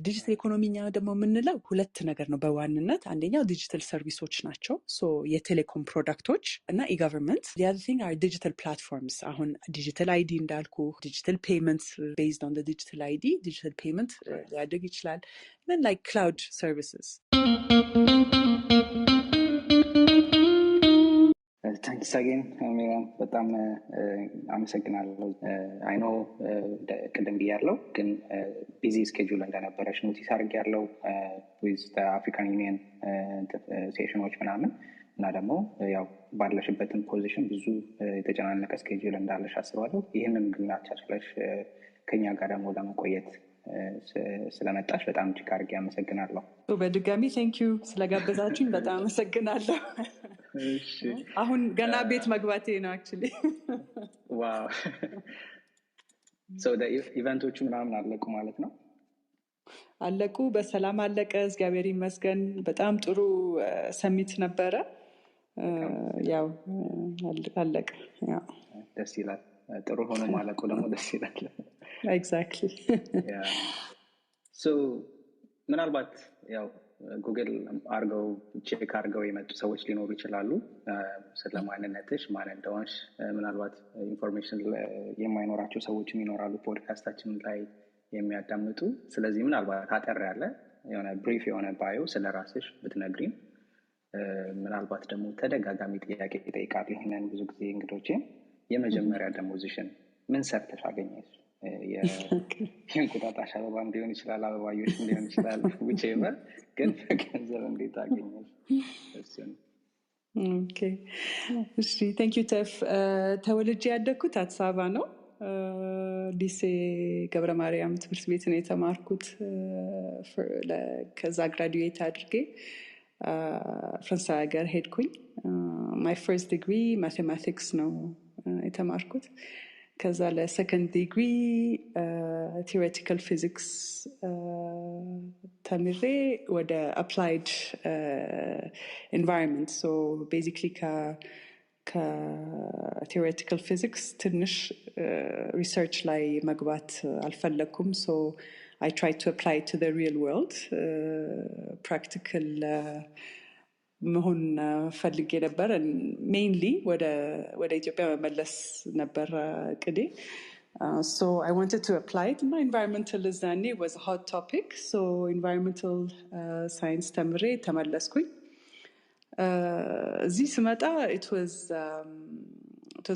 ዲጂታል ኢኮኖሚኛ ደግሞ የምንለው ሁለት ነገር ነው በዋንነት። አንደኛው ዲጂታል ሰርቪሶች ናቸው፣ የቴሌኮም ፕሮዳክቶች እና ኢገቨርንመንት። the other thing are digital platforms። አሁን ዲጂታል አይዲ እንዳልኩ ዲጂታል ፔመንት based on the digital ID ዲጂታል ፔመንት ሊያደግ ይችላል። then like cloud services. Thanks again, Myriam. በጣም አመሰግናለሁ። I know ቀደም ብያለሁ ግን ቢዚ ስኬጁል እንደነበረሽ ኖቲስ አድርጌያለሁ with the African Union ሴሽኖች ምናምን እና ደግሞ ያው ባለሽበትን ፖዚሽን ብዙ የተጨናነቀ ስኬጁል እንዳለሽ አስባለሁ። ይህንን ግን አቻችለሽ ከኛ ጋር ደግሞ ለመቆየት ስለመጣሽ በጣም እጅግ አድርጌ አመሰግናለሁ። በድጋሚ thank you ስለጋበዛችሁኝ በጣም አመሰግናለሁ። አሁን ገና ቤት መግባቴ ነው actually። ዋው so the ኢቨንቶቹ ምናምን አለቁ ማለት ነው? አለቁ፣ በሰላም አለቀ፣ እግዚአብሔር ይመስገን። በጣም ጥሩ ሰሚት ነበረ። ያው አለቀ። ያው ደስ ይላል። ጥሩ ሆኖ ማለቁ ደግሞ ደስ ይላል። exactly yeah so ምናልባት ያው ጉግል አርገው ቼክ አርገው የመጡ ሰዎች ሊኖሩ ይችላሉ ስለማንነትሽ ማን እንደሆንሽ ምናልባት ኢንፎርሜሽን የማይኖራቸው ሰዎችም ይኖራሉ ፖድካስታችን ላይ የሚያዳምጡ። ስለዚህ ምናልባት አጠር ያለ የሆነ ብሪፍ የሆነ ባዮ ስለራስሽ ብትነግሪን፣ ምናልባት ደግሞ ተደጋጋሚ ጥያቄ ይጠይቃሉ ይሄንን ብዙ ጊዜ እንግዶቼ። የመጀመሪያ ደሞዝሽን ምን ሰርተሽ አገኘሽ? የእንቁጣጣሽ አበባም ሊሆን ይችላል፣ አበባዮሽም ሊሆን ይችላል፣ whichever ግን ገንዘብ እንዴት አገኘሽ? Okay. እሺ thank you ተፍ። ተወልጄ ያደግኩት አዲስ አበባ ነው። ሊሴ ገብረ-ማርያም ትምህርት ቤት ነው የተማርኩት። ከዛ ግራጁዌት አድርጌ ፈረንሳይ ሀገር ሄድኩኝ። my first degree mathematics ነው የተማርኩት። ከዛ ለሰከንድ ዲግሪ theoretical physics ተምሬ ወደ applied environment so basically theoretical physics ትንሽ research ላይ መግባት አልፈለኩም so I tried to apply to the real world practical መሆን ፈልጌ ነበር mainly ወደ ኢትዮጵያ መመለስ ነበር ቅዴ so I wanted to apply it and environmental design was a hot topic so environmental science ተምሬ ተመለስኩኝ እዚህ ስመጣ it was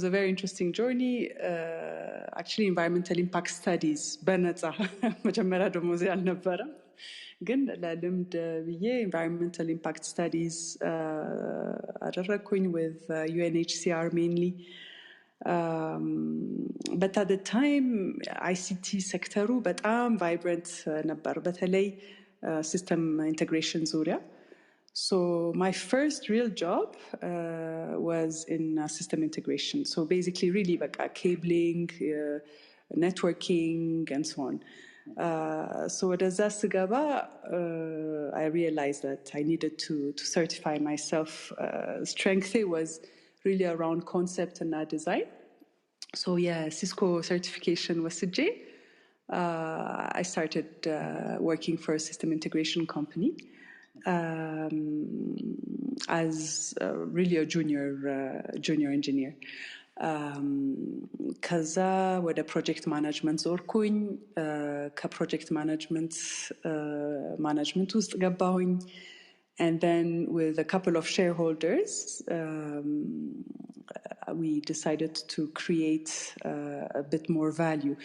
a very interesting journey actually environmental impact studies በነፃ መጀመሪያ ደግሞ እዚህ አልነበረም ግን ለልምድ ብዬ environmental impact studies አደረኩኝ with UNHCR mainly but at the time ICT sector በጣም vibrant ነበር በተለይ system integration ዙሪያ so my first real job was in system integration so basically really baka cabling networking and so on so ወደዛ ስገባ I realized that I needed to certify myself strength was really around concept and design so yeah CISCO certification was I started working for a system integration company as really a junior engineer ከዛ ወደ ፕሮጀክት ማኔጅመንት ዞርኩኝ ከፕሮጀክት ማኔጅመንት ውስጥ ገባሁኝ and then with a couple of shareholders we decided to create a bit more value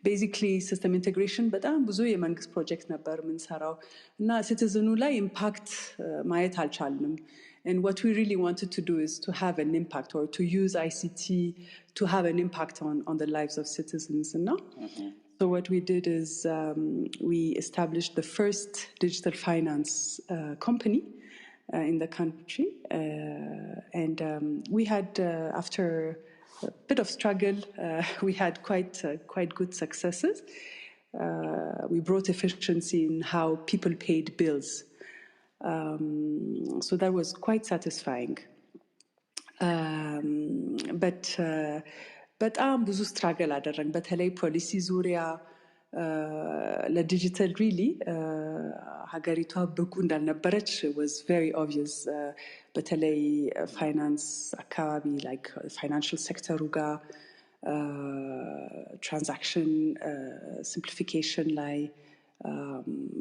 basically system integration በጣም ብዙ የመንግስት ፕሮጀክት ነበር ምንሰራው እና ሲቲዝኑ ላይ ኢምፓክት ማየት አልቻልንም and what we really wanted to do is to have an impact or to use ICT to have an impact on the lives of citizens so what we did is we established the first digital finance company in the country and we had after a bit of struggle we had quite good successes we brought efficiency in how people paid bills so that was quite satisfying but በጣም ብዙ struggle አደረግን በተለይ ፖሊሲ ዙሪያ ለዲጂታል really ሀገሪቷ ብቁ እንዳልነበረች was very obvious በተለይ ፋይናንስ አካባቢ like financial sector ጋር transaction simplification ላይ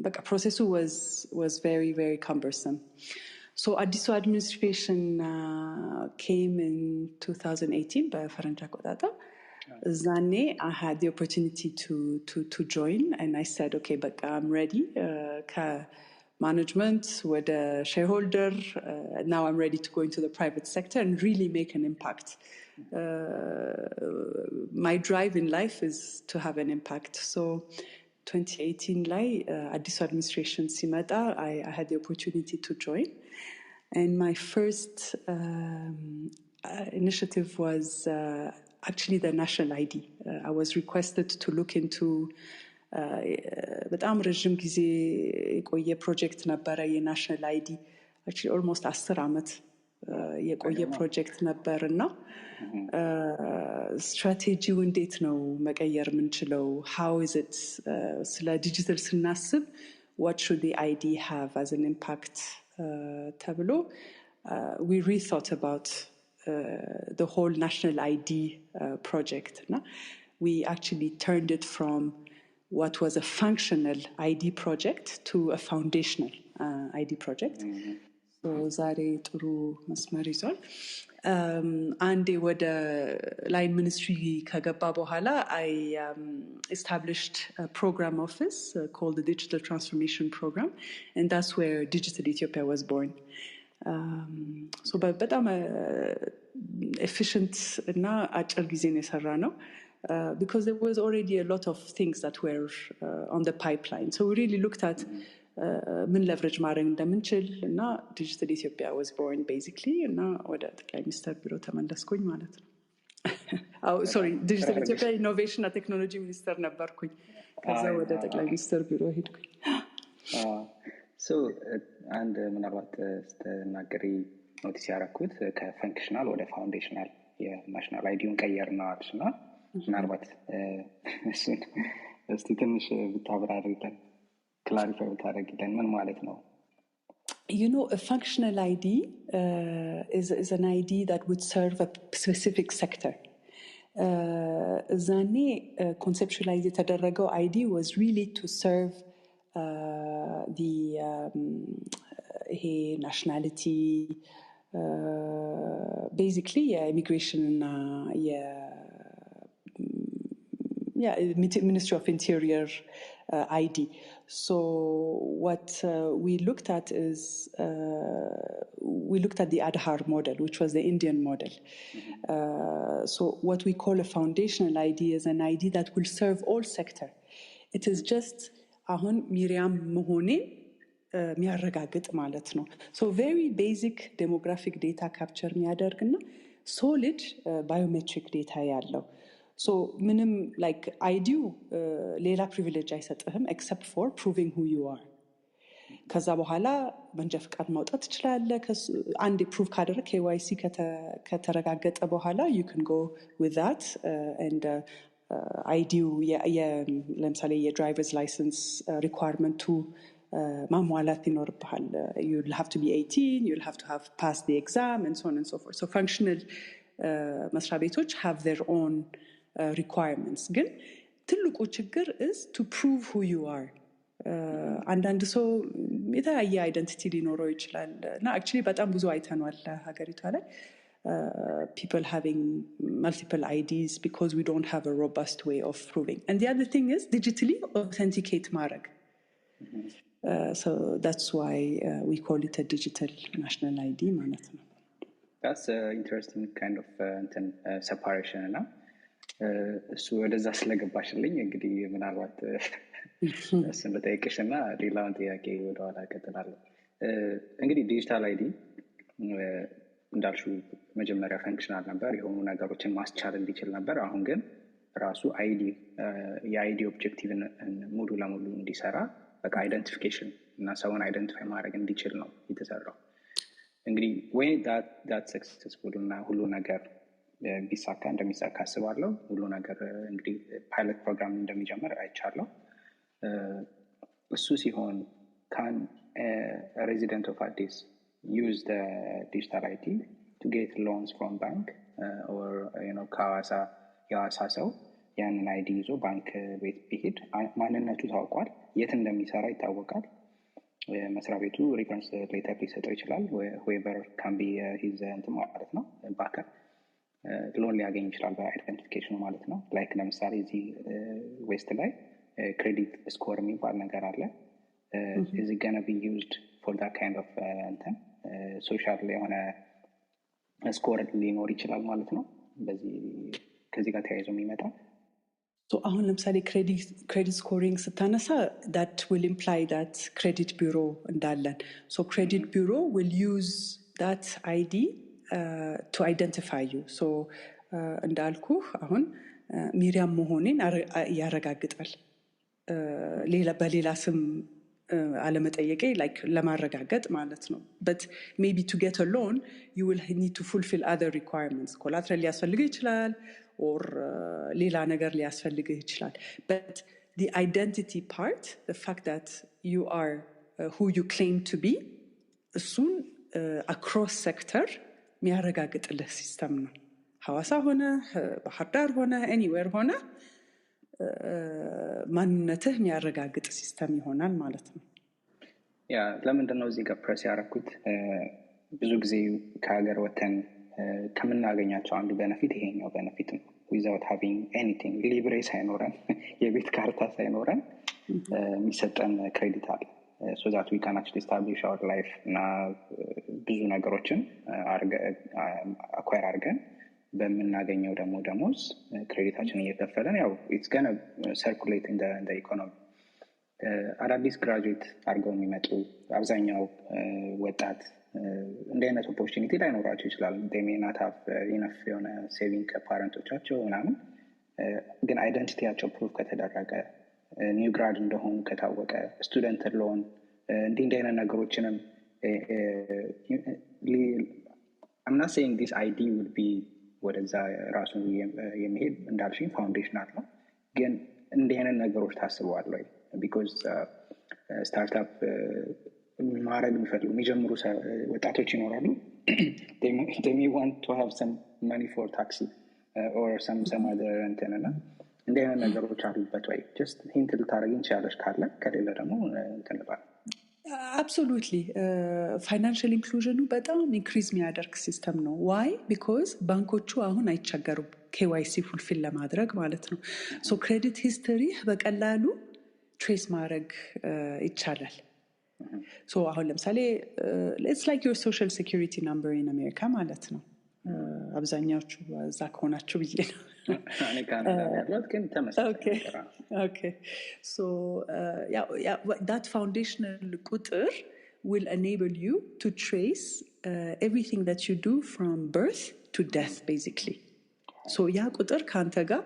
በቃ ፕሮሰሱ was very very cumbersome. So አዲሱ administration came in 2018 በፈረንጅ አቆጣጠር. Zane, I had the opportunity to join, and I said, okay, but I'm ready. Management with a shareholder. Now I'm ready to go into the private sector and really make an impact. My drive in life is to have an impact. So 2018 lai Addis administration simata, I had the opportunity to join, and my first initiative was actually the national ID. I was requested to look into በጣም ረጅም ጊዜ የቆየ ፕሮጀክት ነበረ የናሽናል አይዲ actually almost 10 ዓመት የቆየ ፕሮጀክት ነበርና ስትራቴጂው እንዴት ነው መቀየር ምንችለው how is it ስለ ዲጂታል ስናስብ what should the ID have as an impact ተብሎ we rethought about the whole national ID project. No? We actually turned it from what was a functional ID project to a foundational ID project. So zare turu መስመር ይዟል. አንዴ ወደ line ministry ከገባ በኋላ I established a program office called the Digital Transformation Program, and that's where Digital Ethiopia was born. So በጣም efficient እና አጭር ጊዜ ነው የሰራነው because there was already a lot of things that were on the pipeline. So we really looked at ምን leverage ማድረግ እንደምንችል እና Digital Ethiopia was born basically እና ወደ ጠቅላይ ሚኒስትር ቢሮ ተመለስኩኝ ማለት ነው. sorry, Digital Ethiopia Innovation and Technology Minister ነበርኩኝ. ከዛ ወደ ጠቅላይ ሚኒስትር ቢሮ ሄድኩኝ. So and ምናልባት ስተናገሪ ኖቲስ ያደረኩት ከፈንክሽናል ወደ ፋውንዴሽናል የናሽናል አይዲውን ቀየርና አልሽና ምናልባት እሱን እስቲ ትንሽ ብታብራሪልን ክላሪፋይ ብታደርጊልን ምን ማለት ነው? You know, a functional ID is an ID that would serve a specific sector. ዛኔ conceptualize የተደረገው ID was really to serve the nationality, basically immigration Ministry of Interior ID. So what we looked at is we looked at the Aadhaar model, which was the Indian model. So what we call a foundational ID is an ID that will serve all sector. It is just አሁን Myriam መሆኔ የሚያረጋግጥ ማለት ነው. So very basic demographic data capture የሚያደርግና solid biometric data ያለው. So ምንም like IDU ሌላ privilege አይሰጥህም except for proving who you are. ከዛ በኋላ መንጃ ፍቃድ ማውጣት ትችላለህ. አንዴ prove ካደረክ KYC ከተረጋገጠ በኋላ you can go with that and IDU ለምሳሌ የድራይቨርስ ላይሰንስ ሪኳየርመንቱ ማሟላት ይኖርብሃል. You'll have to be 18, you'll have to have passed the exam and so on and so forth. So functional መስሪያ ቤቶች have their own requirements. ግን ትልቁ ችግር is to prove who you are. አንዳንድ ሰው የተለያየ አይደንቲቲ ሊኖረው ይችላል እና actually በጣም ብዙ አይተናል ሀገሪቷ ላይ people having multiple IDs because we don't have a robust way of proving. And the other thing is digitally authenticate marag. So that's why we call it a digital national ID. That's an interesting kind of separation. እሱ ወደዛ ስለገባሽልኝ እንግዲህ ምናልባት እሱን በጠይቅሽና ሌላውን ጥያቄ ወደኋላ እቀጥላለሁ። እንግዲህ ዲጂታል አይዲ እንዳልሽው መጀመሪያ ፈንክሽናል ነበር፣ የሆኑ ነገሮችን ማስቻል እንዲችል ነበር። አሁን ግን ራሱ አይዲ የአይዲ ኦብጀክቲቭን ሙሉ ለሙሉ እንዲሰራ በቃ አይደንቲፊኬሽን እና ሰውን አይደንቲፋይ ማድረግ እንዲችል ነው የተሰራው። እንግዲህ ወይ that successful እና ሁሉ ነገር ቢሳካ እንደሚሳካ አስባለሁ። ሁሉ ነገር እንግዲህ ፓይለት ፕሮግራም እንደሚጀምር አይቻለሁ። እሱ ሲሆን can a resident of Addis use the digital ID to get loans from bank or ከሐዋሳ ሰው ያንን አይዲ ይዞ ባንክ ቤት ቢሄድ ማንነቱ ታውቋል፣ የት እንደሚሰራ ይታወቃል፣ መስሪያ ቤቱ ሪፈረንስ ሌተር ሊሰጠው ይችላል፣ whoever can be his ማለት ነው ባከር ሎን ሊያገኝ ይችላል በአይደንቲፊኬሽኑ ማለት ነው። ላይክ ለምሳሌ እዚህ ዌስት ላይ ክሬዲት ስኮር የሚባል ነገር አለ። is it going to be used for that kind of social የሆነ ስኮር ሊኖር ይችላል ማለት ነው። በዚህ ከዚህ ጋር ተያይዞ የሚመጣ So አሁን ለምሳሌ credit scoring ስታነሳ that will imply that credit bureau እንዳለን. So credit bureau will use that ID to identify you. So እንዳልኩ አሁን ሚሪያም መሆኔን ያረጋግጣል። በሌላ ስም አለመጠየቄ like ለማረጋገጥ ማለት ነው። But maybe to get a loan you will need to fulfill other requirements. collateral ሊያስፈልግህ ይችላል or ሌላ ነገር ሊያስፈልግህ ይችላል. But the identity part, the fact that you are who you claim to be, እሱን across sector የሚያረጋግጥልህ ሲስተም ነው። ሐዋሳ ሆነ ባህር ዳር ሆነ anywhere ሆነ ማንነትህ የሚያረጋግጥ ሲስተም ይሆናል ማለት ነው። ያ ለምንድን ነው እዚህ ጋር ፕሬስ ያደረኩት? ብዙ ጊዜ ከሀገር ወተን ከምናገኛቸው አንዱ ቤኔፊት ይሄኛው ቤኔፊት ነው። without having anything ሊብሬ ሳይኖረን የቤት ካርታ ሳይኖረን የሚሰጠን ክሬዲት አለ። so that we can actually establish our life እና ብዙ ነገሮችን አኳየር አድርገን በመናገኘው ደሞዝ ክሬዲታችን እየከፈለን ያው it's going to circulate in the economy. አዳዲስ ግራጁዌት አድርገው የሚመጡ አብዛኛው ወጣት እንደ አይነት ኦፖርቹኒቲ ላይኖራቸው ይችላል። they may not have enough የሆነ ሴቪንግ ከፓረንቶቻቸው ምናምን፣ ግን አይደንቲቲያቸው ፕሩፍ ከተደረገ ኒው ግራድ እንደሆኑ ከታወቀ ስቱደንት ሎን እንዲህ አይነት ነገሮችንም I'm not saying this ID would be ወደዛ ራሱ የሚሄድ እንዳልሽኝ ፋውንዴሽን አለ፣ ግን እንዲህ አይነት ነገሮች ታስበዋል ወይ? because ስታርታፕ ማድረግ የሚፈልጉ የሚጀምሩ ወጣቶች ይኖራሉ። they may want to have some money for taxi or some other እንትና እንዲህ አይነት ነገሮች አሉበት ወይ? just hint ልታደርጊኝ ትችያለሽ ካለ፣ ከሌለ ደግሞ እንትን ልባል። Absolutely. Financial inclusion በጣም increase የሚያደርግ ሲስተም ነው። why? because ባንኮቹ አሁን አይቸገሩም KYC fulfill ለማድረግ ማለት ነው። so credit history በቀላሉ ትሬስ ማድረግ ይቻላል። so አሁን ለምሳሌ it's like your social security number in America ማለት ነው። አብዛኛዎቹ እዛ ከሆናችሁ ብዬ ነው። እኔ ካናዳ ያለሁት ግን ተመሳሳይ ነው። Okay. So that foundational ቁጥር will enable you to trace everything that you do from birth to death basically. so ያ ቁጥር ካንተ ጋር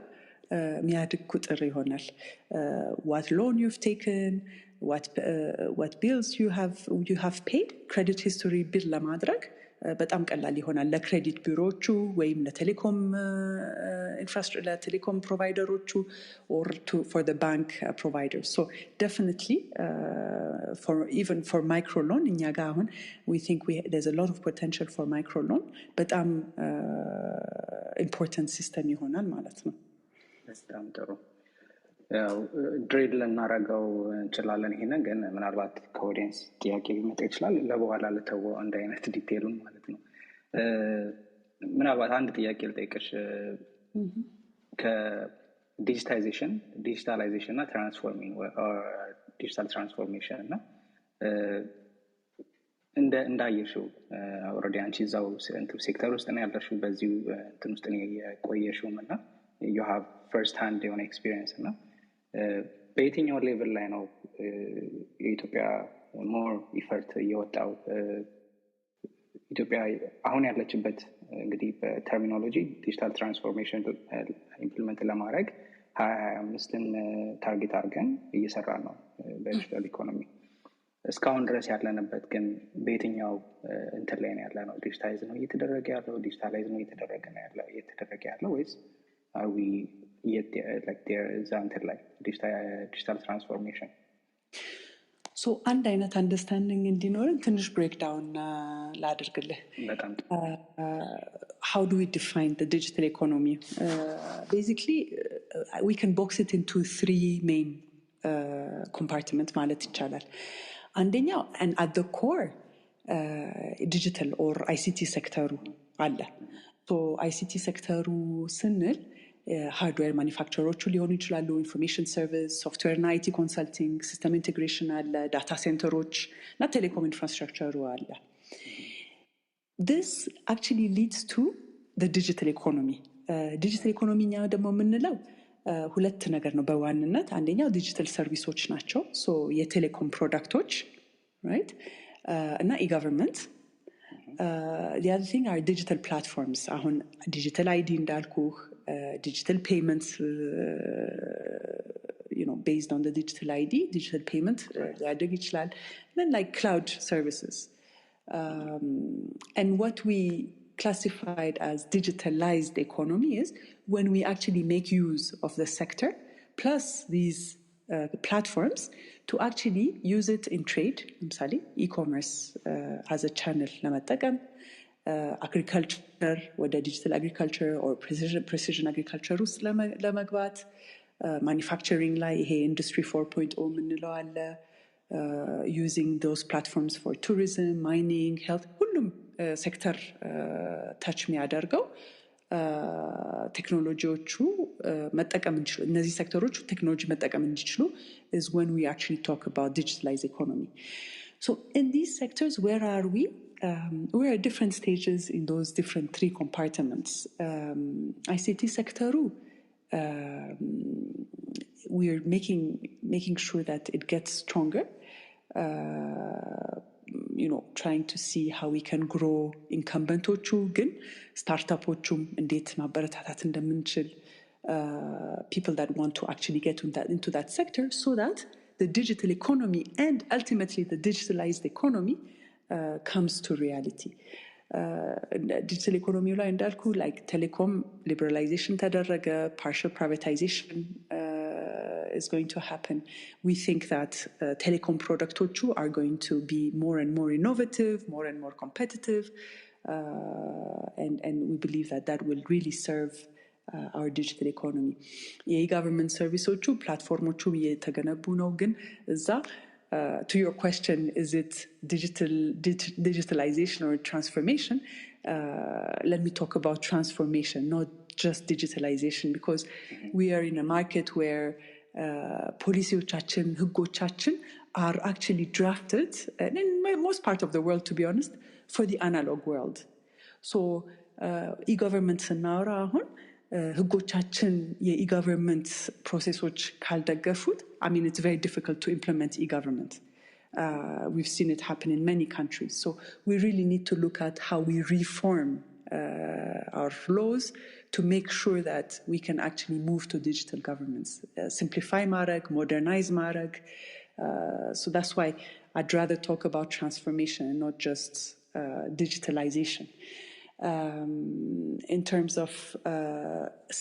የሚያድግ ቁጥር ይሆናል። what loan you've taken, what bills you have paid, credit history bill ለማድረግ በጣም ቀላል ይሆናል ለክሬዲት ቢሮዎቹ ወይም ለቴሌኮም ኢንፍራስትራክቸር ለቴሌኮም ፕሮቫይደሮቹ or for the bank providers. so definitely even for micro loan እኛ ጋር አሁን we think there's a lot of potential for micro loan በጣም important system ይሆናል ማለት ነው። በጣም ጥሩ። ያው ድሬድ ልናረጋው እንችላለን ይሄንን፣ ግን ምናልባት ከኦዲየንስ ጥያቄ ሊመጣ ይችላል። ለበኋላ ልተወው አንድ አይነት ዲቴይሉን ማለት ነው። ምናልባት አንድ ጥያቄ ልጠይቅሽ ከዲጂታላይዜሽን እና ትራንስፎርሚንግ ዲጂታል ትራንስፎርሜሽን እና እንዳየሽው ኦልሬዲ አንቺ እዛው ሴክተር ውስጥ ነው ያለሽው፣ በዚሁ እንትን ውስጥ ነው የቆየሽውም እና you have first hand የሆነ ኤክስፒሪየንስ እና በየትኛው ሌቭል ላይ ነው የኢትዮጵያ ሞር ኢፈርት እየወጣው? ኢትዮጵያ አሁን ያለችበት እንግዲህ በተርሚኖሎጂ ዲጂታል ትራንስፎርሜሽን ኢምፕሊመንት ለማድረግ 2025ን ታርጌት አድርገን እየሰራ ነው በዲጂታል ኢኮኖሚ። እስካሁን ድረስ ያለንበት ግን በየትኛው እንትን ላይ ነው ያለነው? ዲጂታላይዝ ነው እየተደረገ ያለው ወይስ are we yet there is until digital transformation. So አንድ አይነት አንደርስታንዲንግ እንዲኖረን ትንሽ ብሬክዳውን ላድርግልህ። How do we define the digital economy? Basically, we can box it into 3 main compartments ማለት ይቻላል። አንደኛው, and at the core, digital or ICT sector አለ. So ICT sector ስንል ሃርድዌር ማኒፋክቸሮቹ ሊሆኑ ይችላሉ፣ ኢንፎርሜሽን ሰርቪስ፣ ሶፍትዌር እና IT ኮንሰልቲንግ፣ ሲስተም ኢንቴግሬሽን አለ፣ ዳታ ሴንተሮች እና ቴሌኮም ኢንፍራስትራክቸሩ አለ። This actually leads to the digital economy. Digital economy እኛ ደግሞ የምንለው ሁለት ነገር ነው በዋንነት። አንደኛው ዲጂታል ሰርቪሶች ናቸው፣ ሶ የቴሌኮም ፕሮዳክቶች right እና e-government. The other thing are digital platforms. አሁን digital ID እንዳልኩ, digital payments, based on the digital ID, digital payment ሊያደርግ ይችላል. Then like cloud services. And what we classified as digitalized economy is when we actually make use of the sector plus these platforms to actually use it in trade. ለምሳሌ e-commerce as a channel ለመጠቀም, agriculture ወደ digital agriculture or precision agriculture ውስጥ ለመግባት, manufacturing ላይ ይሄ industry 4.0 የምንለው አለ, using those platforms for tourism, mining, health, ሁሉም ሴክተር ታች የሚያደርገው ቴክኖሎጂዎቹ መጠቀም እንዲችሉ, እነዚህ ሴክተሮቹ ቴክኖሎጂ መጠቀም እንዲችሉ is when we actually talk about digitalized economy. So in these sectors, where are we? We're at different stages in those different 3 compartments. ICT sector, we're making sure that it gets stronger, trying to see how we can grow incumbentዎቹ ግን ስታርታፖቹም እንዴት ማበረታታት እንደምንችል, people that want to actually get into that sector, so that the digital economy and ultimately the digitalized economy comes to reality. Digital economy ላይ እንዳልኩ like telecom liberalization ተደረገ, partial privatization is going to happen. We think that telecom products are going to be more and more innovative, more and more competitive, and we believe that will really serve our digital economy. የgovernment services platformoቹ እየተገነቡ ነው፣ ግን እዛ to your question, is it digitalization or transformation? Let me talk about transformation, not just digitalization, because we are in a market where ፖሊሲዎቻችን, ህጎቻችን are actually drafted, and in most part of the world, to be honest, for the analog world. So e-government ስናወራ አሁን ህጎቻችን የe-government ፕሮሴሶች ካልደገፉት, I mean, it's very difficult to implement e-government. We've seen it happen in many countries. So we really need to look at how we reform our laws to make sure that we can actually move to digital governments, simplify marag, modernize marag. So that's why I'd rather talk about transformation and not just digitalization. In terms of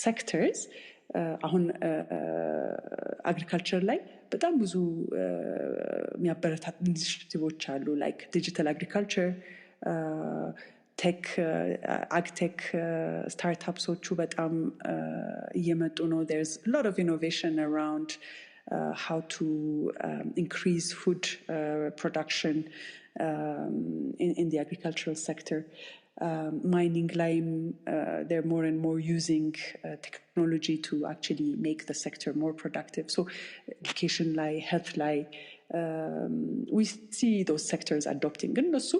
sectors, አሁን agriculture ላይ በጣም ብዙ የሚያበረታቱ ኢኒሼቲቮች አሉ, like digital agriculture, ቴክ agtech startupሶቹ በጣም እየመጡ ነው. There's a lot of innovation around how to increase food production in the agricultural sector. Mining line, they're more and more using technology to actually make the sector more productive. So education line, health line, we see those sectors adopting. And also,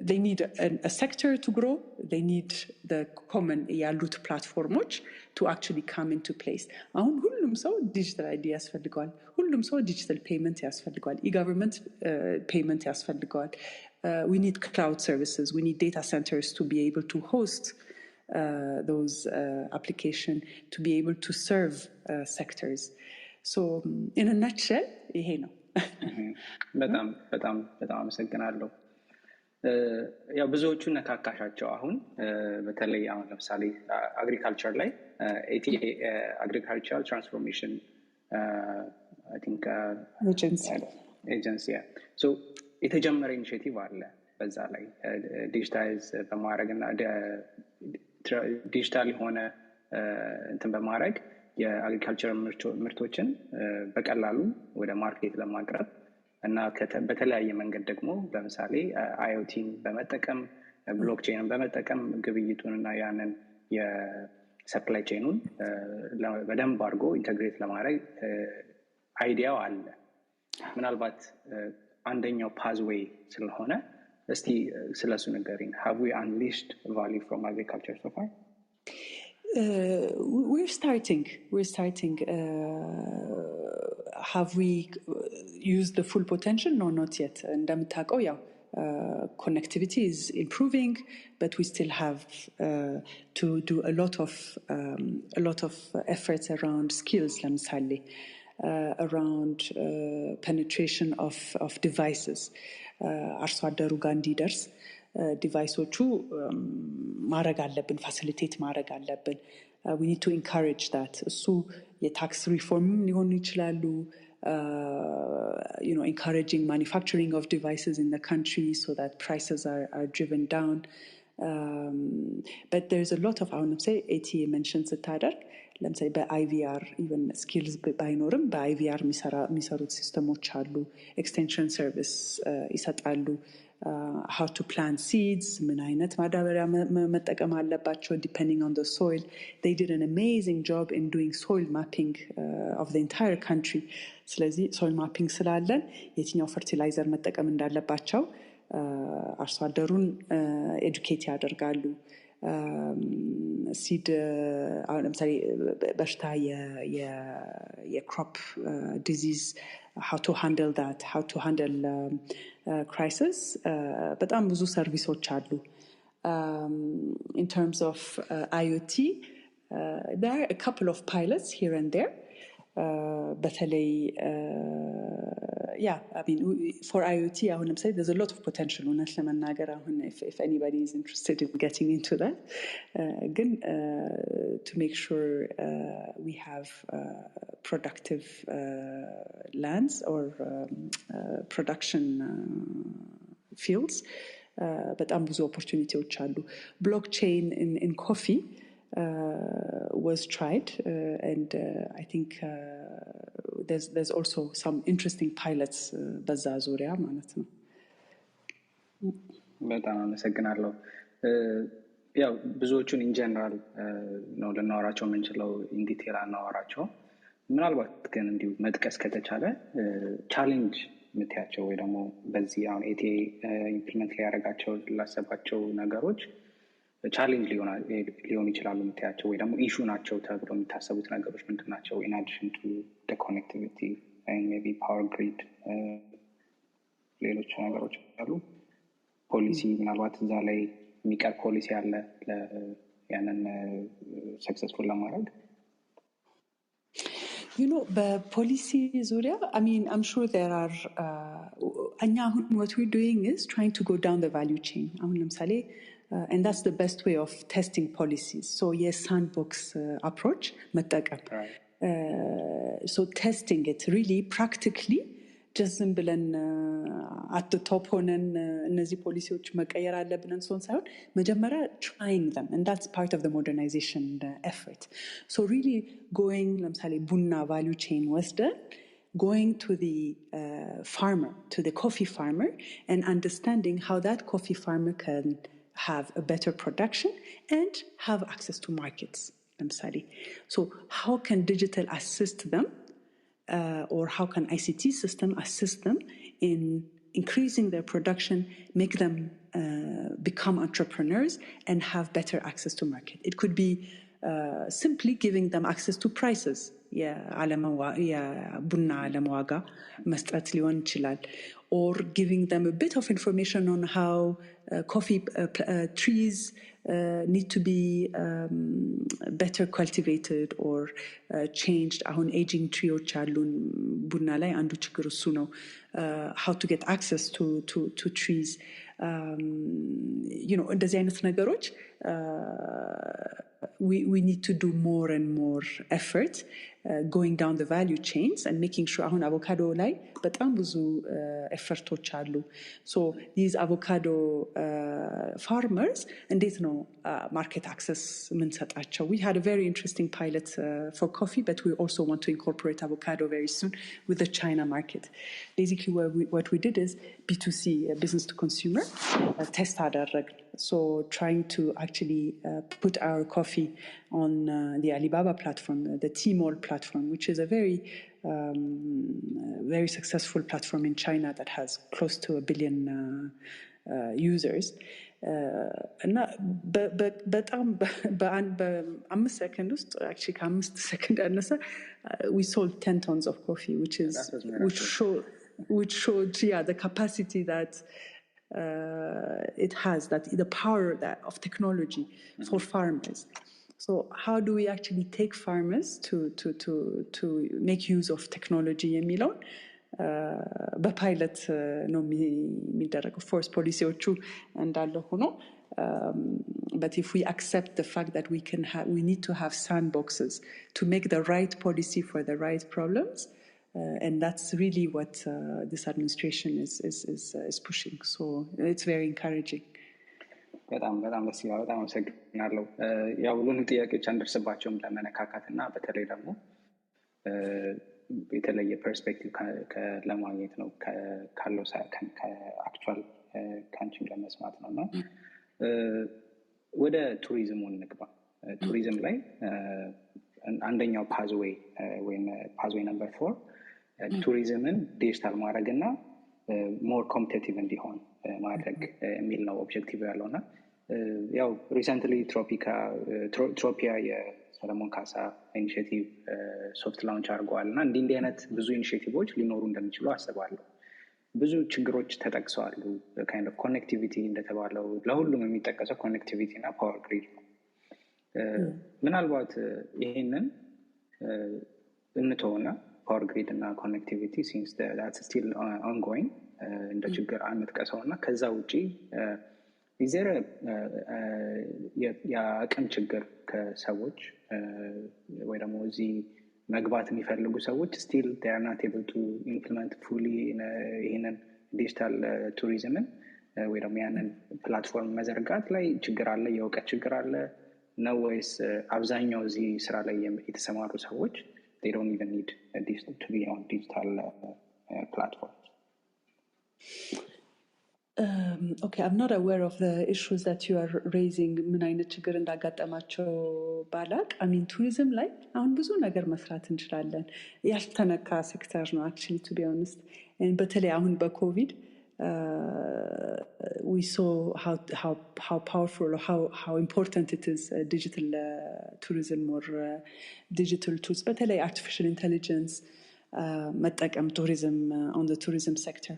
they need a sector to grow. They need the common ያሉት platformoች to actually come into place. አሁን ሁሉም ሰው digital ID ያስፈልገዋል፣ ሁሉም ሰው digital payment ያስፈልገዋል፣ e-government payment ያስፈልገዋል. We need cloud services. We need data centers to be able to host those applications, to be able to serve sectors. So, in a nutshell, ይሄ ነው። በጣም አመሰግናለሁ። ያው ብዙዎቹ ነካካሻቸው አሁን በተለይ አሁን ለምሳሌ አግሪካልቸር ላይ agricultural transformation I think agency so የተጀመረ ኢኒሺዬቲቭ አለ በዛ ላይ ዲጂታይዝ በማድረግና ዲጂታል ሆነ እንትን በማድረግ የአግሪካልቸር ምርቶችን በቀላሉ ወደ ማርኬት ለማቅረብ እና በተለያየ መንገድ ደግሞ ለምሳሌ IoT በመጠቀም ብሎክቼንን በመጠቀም ግብይቱንና ያንን የሰፕላይ ቼኑን በደንብ አድርጎ ኢንተግሬት ለማድረግ አይዲያው አለ ምናልባት አንደኛው ፓዝዌይ ስለሆነ እስቲ ስለሱ ንገሪኝ have we unleashed value from agriculture so far we're starting have we used the full potential? No, not yet. እንደምታውቀው ያው connectivity is improving, but we still have to do a lot of efforts around skills, ለምሳሌ around penetration of devices. አርሶ አደሩ ጋር እንዲደርስ ዲቫይሶቹ ማድረግ አለብን ፋሲሊቴት ማድረግ አለብን we need to encourage that እሱ የታክስ ሪፎርም ሊሆኑ ይችላሉ encouraging manufacturing of devices in the country so that prices are driven down but there's a lot of I want to say ATA mentions ስታደርግ ለምሳሌ በIVR even skills ባይኖርም በIVR የሚሰሩት ሲስተሞች አሉ extension service ይሰጣሉ how to plant seeds ምን አይነት ማዳበሪያ መጠቀም አለባቸው depending on the soil they did an amazing job in doing soil mapping of the entire country ስለዚህ soil mapping ስላለን የትኛው fertilizer መጠቀም እንዳለባቸው አርሶ አደሩን educate ያደርጋሉ seed አሁን ለምሳሌ በሽታ የcrop disease how to handle that how to handle crisis በጣም ብዙ ሰርቪሶች አሉ in terms of IoT there are a couple of pilots here and there በተለይ yeah I mean for IoT አሁን ለምሳሌ there's a lot of potential እውነት ለመናገር አሁን if anybody is interested in getting into that ግን to make sure we have productive lands or production fields በጣም ብዙ opportunities አሉ blockchain in coffee was tried and I think there's also some interesting pilots በዛ ዙሪያ ማለት ነው በጣም አመሰግናለሁ ያው ብዙዎቹን in general ነው ልናወራቸው የምንችለው in detail አናወራቸው ምናልባት ግን እንዲሁ መጥቀስ ከተቻለ ቻሌንጅ ምትያቸው ወይ ደግሞ በዚህ አሁን ኤቲ ኢምፕሊመንት ላይ ያደረጋቸው ላሰባቸው ነገሮች ቻሌንጅ ሊሆን ይችላሉ ምትያቸው ወይ ደግሞ ኢሹ ናቸው ተብሎ የሚታሰቡት ነገሮች ምንድናቸው in addition to the connectivity and maybe power grid ሌሎች ነገሮች አሉ ፖሊሲ ምናልባት እዛ ላይ የሚቀር ፖሊሲ አለ ያንን ሰክሰስፉል ለማድረግ policy ዙሪያ I mean I'm sure there are what we're doing is trying to go down the value chain አሁን ለምሳሌ and that's the best way of testing policies so yes sandbox approach መጠቀም so testing it really practically just ዝም ብለን at the top ሆነን እነዚህ ፖሊሲዎች መቀየር አለብን ሰውን ሳይሆን መጀመሪያ trying them and that's part of the modernization effort so really going ለምሳሌ ቡና value chain ወስደን going to the farmer to the coffee farmer and understanding how that coffee farmer can have a better production and have access to markets ለምሳሌ so how can digital assist them or how can ICT system assist them in increasing their production, make them become entrepreneurs and have better access to market. It could be simply giving them access to prices. ቡና አለመዋጋ መስጠት ሊሆን ይችላል or giving them a bit of information on how coffee trees need to be better cultivated or changed አሁን aging trees አሉን ቡና ላይ አንዱ ችግር እሱ ነው how to get access to trees እንደዚህ አይነት ነገሮች we need to do more and more effort going down the value chains and making sure አሁን avocado ላይ በጣም ብዙ efforts አሉ. So these avocado farmers እንዴት ነው market access ምንሰጣቸው? We had a very interesting pilot for coffee, but we also want to incorporate avocado very soon with the China market. Basically what we did is B2C, business to consumer, test አደረግን. So trying to actually put our coffee on the Alibaba platform, the Tmall platform, which is a very successful platform in China that has close to 1 billion users. እና በጣም በ5 ሰከንድ ውስጥ actually ከ5 ሰከንድ ያነሰ we sold 10 tons of coffee, which showed the capacity that it has, that the power of technology for farmers. So how do we actually take farmers to make use of technology የሚለውን በፓይለት ነው የሚደረገው. ፎርስ ፖሊሲዎቹ እንዳለ ሆኖ but if we accept the fact that we need to have sandboxes to make the right policy for the right problems, and that's really what this administration is pushing. So it's very encouraging. በጣም ደስ ይላል። በጣም አመሰግናለሁ። ያው ሁሉንም ጥያቄዎች አንደርስባቸውም ለመነካካትና በተለይ ደግሞ የተለየ ፐርስፔክቲቭ ለማግኘት ነው ካለው ከአክቹዋል ካንቺም ለመስማት ነውና ወደ ቱሪዝሙ እንግባ። ቱሪዝም ላይ አንደኛው ፓዝዌይ ወይም ፓዝዌይ ነምበር 4 ቱሪዝምን ዲጂታል ማድረግና ሞር ኮምፒቲቲቭ እንዲሆን ማድረግ የሚል ነው ኦብጀክቲቭ ያለውና ያው ሪሰንትሊ ትሮፒያ የሰለሞን ካሳ ኢኒሺዬቲቭ ሶፍት ላውንች አድርገዋልና እንዲህ አይነት ብዙ ኢኒሺዬቲቮች ሊኖሩ እንደሚችሉ አስባለሁ። ብዙ ችግሮች ተጠቅሰዋል። kind of ኮኔክቲቪቲ እንደተባለው ለሁሉም የሚጠቀሰው ኮኔክቲቪቲ እና ፓወር ግሪድ ነው። ምናልባት ይሄንን እንተውና ፓወር ግሪድ እና ኮኔክቲቪቲ since that's still ongoing እንደ ችግር አንጥቀሰውና ከዛ ውጪ is there የአቅም ችግር ከሰዎች ወይ ደግሞ እዚህ መግባት የሚፈልጉ ሰዎች still they are not able to implement fully ይሄንን ዲጂታል ቱሪዝምን ወይ ደግሞ ያንን ፕላትፎርም መዘርጋት ላይ ችግር አለ? የእውቀት ችግር አለ ነው ወይስ አብዛኛው እዚህ ስራ ላይ የተሰማሩ ሰዎች they don't even need to be on digital platforms? Okay, I'm not aware of the issues that you are raising. ምን አይነት ችግር እንዳጋጠማቸው ባላቅ I mean tourism ላይ አሁን ብዙ ነገር መስራት እንችላለን። ያልተነካ ሴክተር ነው actually to be honest. በተለይ አሁን በኮቪድ we saw how powerful or how important it is digital tourism or digital tools, በተለይ artificial intelligence መጠቀም tourism on the tourism sector.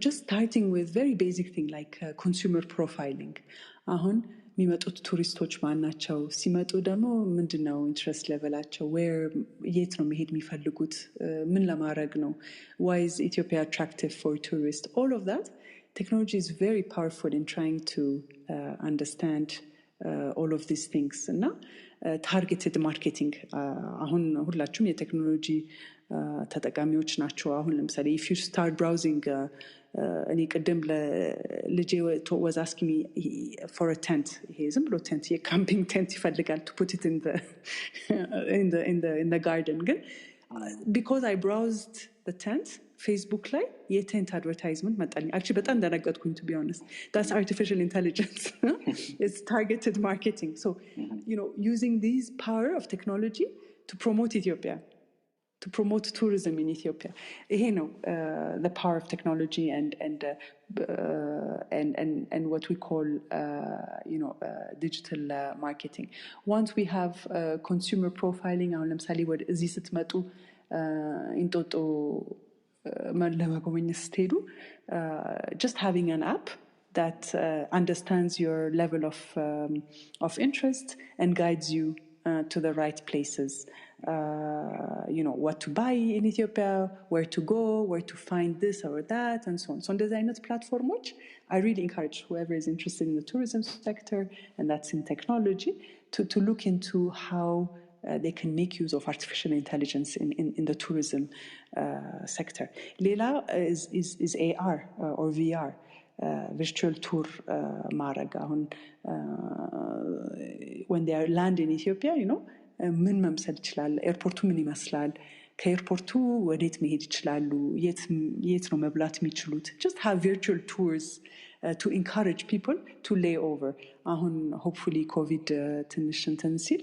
Just starting with very basic thing like consumer profiling. አሁን የሚመጡት ቱሪስቶች ማን ናቸው? ሲመጡ ደግሞ ምንድነው ኢንትረስት ሌቨላቸው? የት ነው መሄድ የሚፈልጉት? ምን ለማድረግ ነው? Why is Ethiopia attractive for tourists? All of that technology is very powerful in trying to understand all of these things. እና targeted marketing አሁን ሁላችሁም የቴክኖሎጂ ተጠቃሚዎች ናቸው። አሁን ለምሳሌ if you start browsing እኔ ቅድም ለልጄ was asking me for a tent. ይሄ ዝም ብሎ tent የካምፒንግ tent ይፈልጋል to put it in the garden. ግን because I browsed the tent Facebook ላይ የtent advertisement መጣልኝ። actually በጣም ደነገጥኩኝ to be honest. That's artificial intelligence. It's targeted marketing. So using this power of technology to promote Ethiopia, to promote tourism in Ethiopia. You know, the power of technology and what we call digital marketing. Once we have consumer profiling, አሁን ለምሳሌ ወደ እዚህ ስትመጡ እንጦጦ ለመጎብኘት ስትሄዱ just having an app that understands your level of interest and guides you to the right places. What to buy in Ethiopia, where to go, where to find this or that, and so on. So on designet platforms, I really encourage whoever is interested in the tourism sector, and that's in technology, to look into how they can make use of artificial intelligence in the tourism sector. Lela is AR or VR. Virtual tour ማረግ አሁን when they land in Ethiopia, ምን መምሰል ይችላል ኤርፖርቱ ምን ይመስላል ከኤርፖርቱ ወዴት መሄድ ይችላሉ የት ነው መብላት የሚችሉት just have virtual tours to encourage people to lay over አሁን hopefully covid ትንሽ እንትን ሲል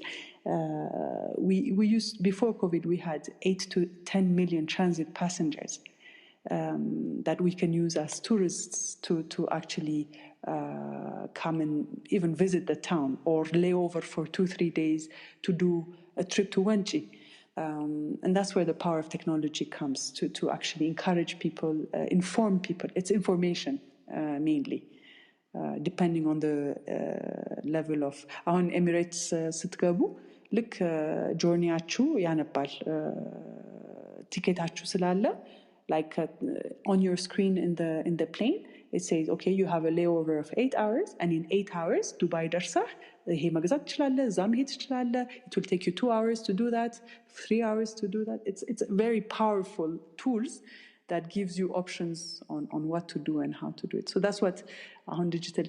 we used before covid we had 8 to 10 million transit passengers that we can use as tourists to actually come and even visit the town or lay over for 2-3 days to do a trip to Wenchi. And that's where the power of technology comes to actually encourage people, inform people. It's information mainly, depending on the level of... On Emirates ስትገቡ ልክ ጆርኒያችሁ ያነባል ቲኬታችሁ ስላለ like on your screen in the plane it says okay you have a layover of 8 hours and in 8 hours Dubai ደርሰህ ይሄ መግዛት ትችላለህ እዛ መሄድ ትችላለህ it will take you 2 hours to do that 3 hours to do that it's very powerful tools that gives you options on what to do and how to do it so that's what on digital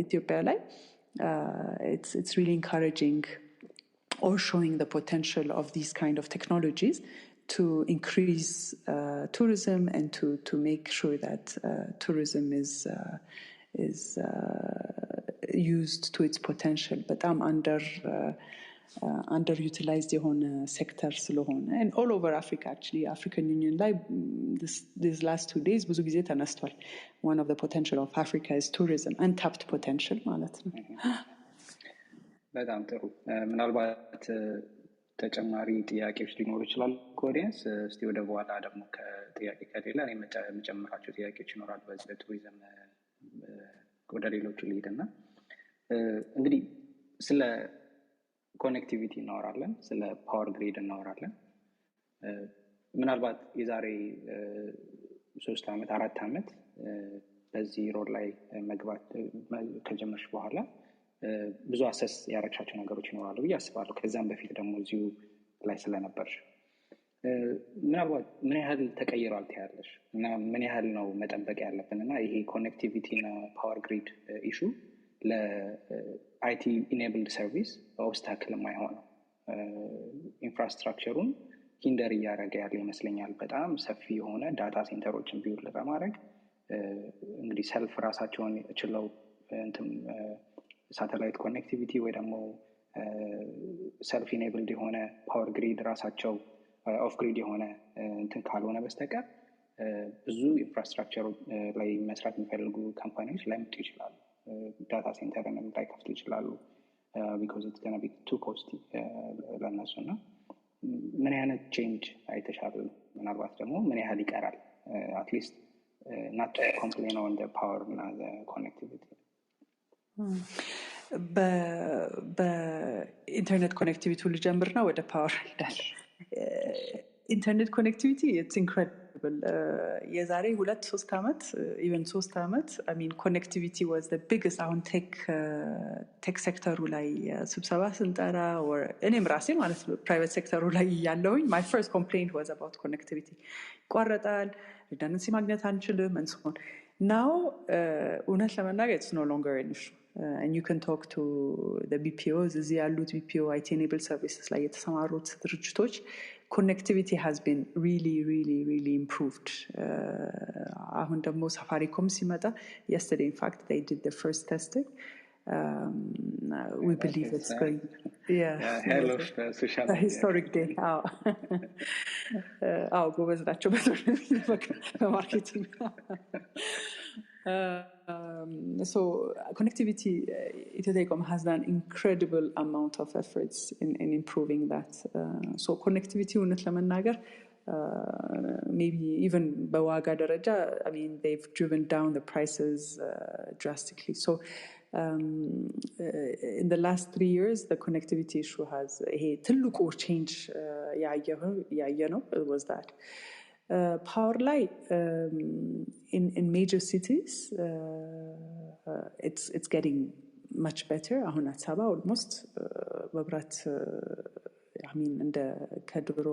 Ethiopia like it's really encouraging or showing the potential of these kind of technologies to increase tourism and to make sure that tourism is used to its potential. But I'm underutilized የሆነ sector ስለሆነ and all over Africa actually African Union ላይ these last 2 days ብዙ ጊዜ ተነስቷል. One of the potential of Africa is tourism, untapped potential ማለት ነው. በጣም ጥሩ ምናልባት ተጨማሪ ጥያቄዎች ሊኖሩ ይችላል ኮዲንስ እስቲ ወደ በኋላ ደግሞ ከጥያቄ ከሌላ እኔ መጨመራቸው ጥያቄዎች ይኖራሉ በዚህ በቱሪዝም ወደ ሌሎቹ ልሂድና እንግዲህ ስለ ኮኔክቲቪቲ እናወራለን ስለ ፓወር ግሪድ እናወራለን ምናልባት የዛሬ 3 አመት 4 አመት በዚህ ሮል ላይ መግባት ከጀመርሽ በኋላ ብዙ አሰስ ያረጋቻቸው ነገሮች ይኖራሉ ያስባሉ ከዛም በፊት ደግሞ እዚሁ ላይ ስለነበርሽ ምናልባት ምን ያህል ተቀይሯል ታያለሽ እና ምን ያህል ነው መጠበቅ ያለብንና ይሄ ኮኔክቲቪቲ እና ፓወር ግሪድ ኢሹ ለአይቲ ኢኔብልድ ሰርቪስ ኦብስታክል የማይሆነው ኢንፍራስትራክቸሩን ሂንደር እያደረገ ያለ ይመስለኛል በጣም ሰፊ የሆነ ዳታ ሴንተሮችን ቢውልድ በማድረግ እንግዲህ ሰልፍ ራሳቸውን ችለው እንትን ሳተላይት ኮኔክቲቪቲ ወይ ደግሞ ሰልፍ ኢኔብልድ የሆነ ፓወር ግሪድ ራሳቸው ኦፍ ግሪድ የሆነ እንትን ካልሆነ በስተቀር ብዙ ኢንፍራስትራክቸር ላይ መስራት የሚፈልጉ ካምፓኒዎች ላይመጡ ይችላሉ ዳታ ሴንተርንም ላይ ከፍቱ ይችላሉ because it's going to be too costly ለነሱና ምን አይነት ቼንጅ አይተሻል ምናልባት ደግሞ ምን ያህል ይቀራል at least not to complain on the power and the connectivity በኢንተርኔት ኮኔክቲቪቲ ልጀምርና ወደ ፓወር ይላል ኢንተርኔት ኮኔክቲቪቲ it's incredible የዛሬ 2-3 አመት even 3 አመት I mean connectivity was the biggest on tech sector ላይ ስብሰባ ስንጠራ or እኔም ራሴ ማለት ነው private sector ላይ ያለውኝ my first complaint was about connectivity ይቋረጣል redundancy ማግኘት አንችልም and so on now እውነት ለመናገር it's no longer an issue and you can talk to the BPOs እዚህ ያሉት BPO IT enabled services ላይ የተሰማሩት ድርጅቶች connectivity has been really improved አሁን ደግሞ ሳፋሪኮም ሲመጣ yesterday in fact they did the first testing we believe it's going hell of social media historic day ጎበዝ ናቸው በማርኬቲንግ so connectivity Ethiopia has done incredible amount of efforts in improving that so connectivity unet ለመናገር maybe even በዋጋ ደረጃ I mean they've driven down the prices drastically so in the last 3 years, the connectivity issue has ትልቁ change ያየነው was that. Power light in major cities, it's getting much better. አሁን አዲስ አበባ almost መብራት I mean እንደ ከድሮ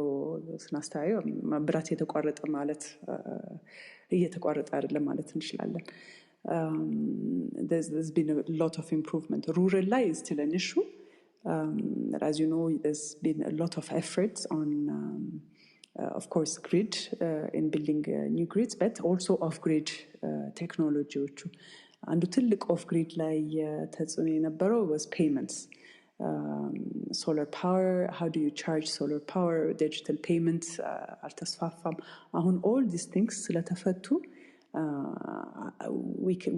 ስናስተያየው መብራት የተቋረጠ ማለት እየተቋረጠ አይደለም ማለት እንችላለን. There's been a lot of improvement. Rural life is still an issue. As you know, there's been a lot of efforts on of course grid in building new grids, but also off-grid technology. አንዱ ትልቅ off-grid ላይ ተጽዕኖ የነበረው was payments. Solar power, how do you charge solar power, digital payments አልተስፋፋም. አሁን all these things ስለተፈቱ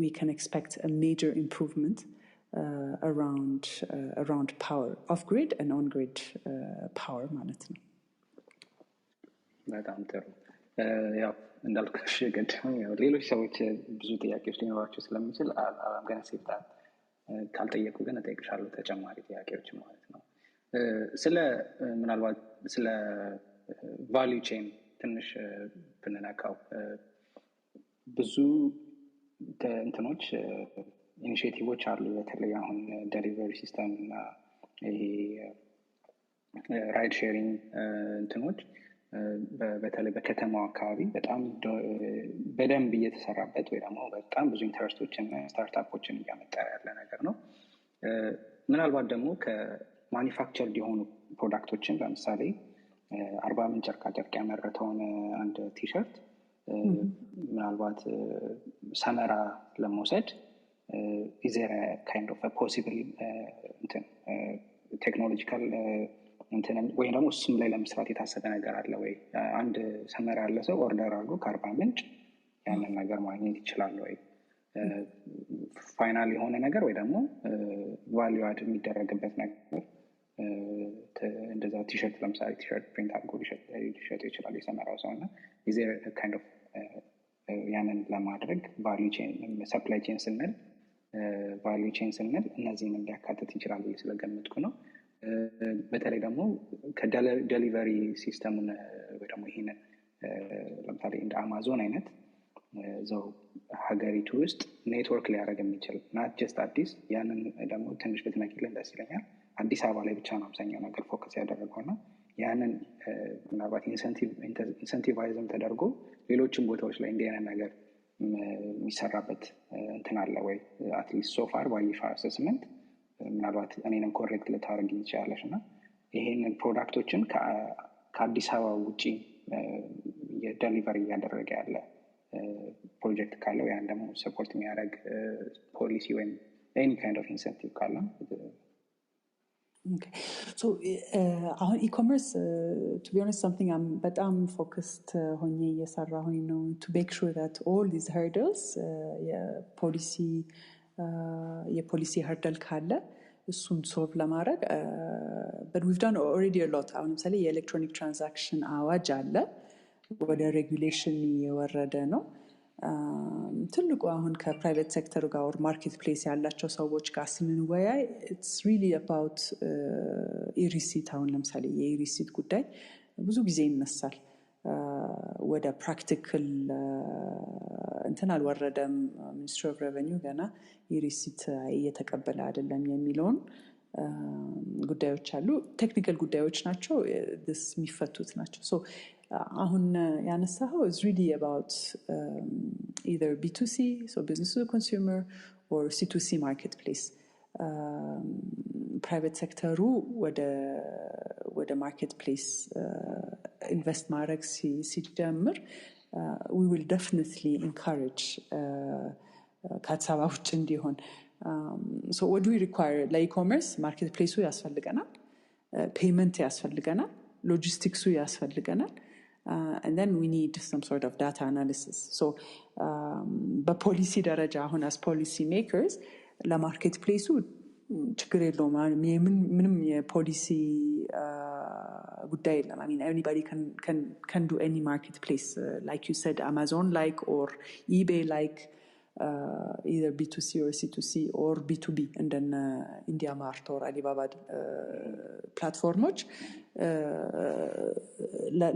we can expect a major improvement around power, off-grid and on-grid power ማለት ነው. በጣም ጥሩ። ያው እንዳልኩሽ ገደም ያው ሌሎች ሰዎች ብዙ ጥያቄዎች ሊኖራቸው ስለሚችል ገና ሲባል ካልጠየቁ ግን እጠይቅሻለሁ ተጨማሪ ጥያቄዎች ማለት ነው። ስለ ምናልባት ስለ ቫልዩ ቼን ትንሽ ብንነካው ብዙ እንትኖች ኢኒሺዬቲቮች አሉ። በተለይ አሁን ዴሊቨሪ ሲስተም እና ራይድ ሼሪንግ እንትኖች በተለይ በከተማው አካባቢ በጣም በደንብ እየተሰራበት ወይ ደግሞ በጣም ብዙ ኢንተረስቶችን ስታርታፖችን እያመጣ ያለ ነገር ነው። ምናልባት ደግሞ ከማኒፋክቸርድ የሆኑ ፕሮዳክቶችን ለምሳሌ 40 ምንጭ ጨርቃጨርቅ ያመረተውን አንድ ቲሸርት ምናልባት ሰመራ ለመውሰድ is there a kind of a possible technological ወይ ደግሞ እሱም ላይ ለመስራት የታሰበ ነገር አለ ወይ? አንድ ሰመራ ያለ ሰው ኦርደር አድርጎ ከ40 ምንጭ ያንን ነገር ማግኘት ይችላል ወይ? ፋይናል የሆነ ነገር ወይ ደግሞ ቫልዩ አድ የሚደረግበት ነገር እንደዛ ቲሸርት ለምሳሌ ቲሸርት ፕሪንት አድርጎ ሊሸጥ ይችላል የሰመራው ሰው እና is there a kind of ያንን ለማድረግ ቫልዩ ቼን ሰፕላይ ቼን ስንል ቫልዩ ቼን ስንል እነዚህን እንዲያካትት ይችላል ብዬ ስለገመትኩ ነው። በተለይ ደግሞ ከዴሊቨሪ ሲስተሙን ወይ ደግሞ ይሄንን ለምሳሌ እንደ አማዞን አይነት ዘው ሀገሪቱ ውስጥ ኔትወርክ ሊያደርግ የሚችል not just አዲስ ያንን ደግሞ ትንሽ ብትነኪልን ደስ ይለኛል። አዲስ አበባ ላይ ብቻ ነው አብዛኛው ነገር ፎከስ ያደረገውና ያንን ምናልባት ኢንሰንቲቫይዝም ተደርጎ ሌሎችም ቦታዎች ላይ እንዲህ አይነት ነገር የሚሰራበት እንትን አለ ወይ? አትሊስት ሶ ፋር ባይፋ አሰስመንት ምናልባት እኔንም ኮሬክት ልታደርግ ይችላልሽ እና ይሄንን ፕሮዳክቶችን ከአዲስ አበባ ውጪ የዴሊቨሪ እያደረገ ያለ ፕሮጀክት ካለው ያን ደግሞ ሰፖርት የሚያደርግ ፖሊሲ ወይም any kind of incentive ካለ Okay. So e-commerce, to be honest, something I'm በጣም focused ሆኜ እየሰራሁኝ ነው to make sure that all these hurdles የፖሊሲ hurdle ካለ እሱን solve ለማድረግ but we've done already a lot. አሁን ለምሳሌ የኤሌክትሮኒክ ትራንዛክሽን አዋጅ አለ ወደ ሬጉሌሽን የወረደ ነው። ትልቁ አሁን ከፕራይቬት ሴክተር ጋር or ማርኬት ፕሌስ ያላቸው ሰዎች ጋር ስንወያይ it's really about e-receipt አሁን ለምሳሌ የe-receipt ጉዳይ ብዙ ጊዜ ይነሳል። ወደ ፕራክቲካል እንትን አልወረደም። ሚኒስትሪ ኦፍ ሬቨኒው ገና e-receipt እየተቀበለ አይደለም የሚለውን ጉዳዮች አሉ። ቴክኒካል ጉዳዮች ናቸው this የሚፈቱት ናቸው። so አሁን ያነሳው is really about either B2C, so business to consumer, or C2C marketplace. Private sector ወደ marketplace invest ማድረግ ሲጀምር we will definitely encourage ከአዲስ አበባ ውጭ እንዲሆን so what do we require? ለe-commerce marketplace ያስፈልገናል፣ payment ያስፈልገናል፣ logistics ያስፈልገናል, and then we need some sort of data analysis. So በፖሊሲ ደረጃ አሁን as policy makers ለማርኬትፕሌሱ ችግር የለውም ምንም የፖሊሲ ጉዳይ የለም። I mean anybody can do any marketplace like you said Amazon like or eBay like either B2C or C2C or B2B and then India Mart or Alibaba platforms.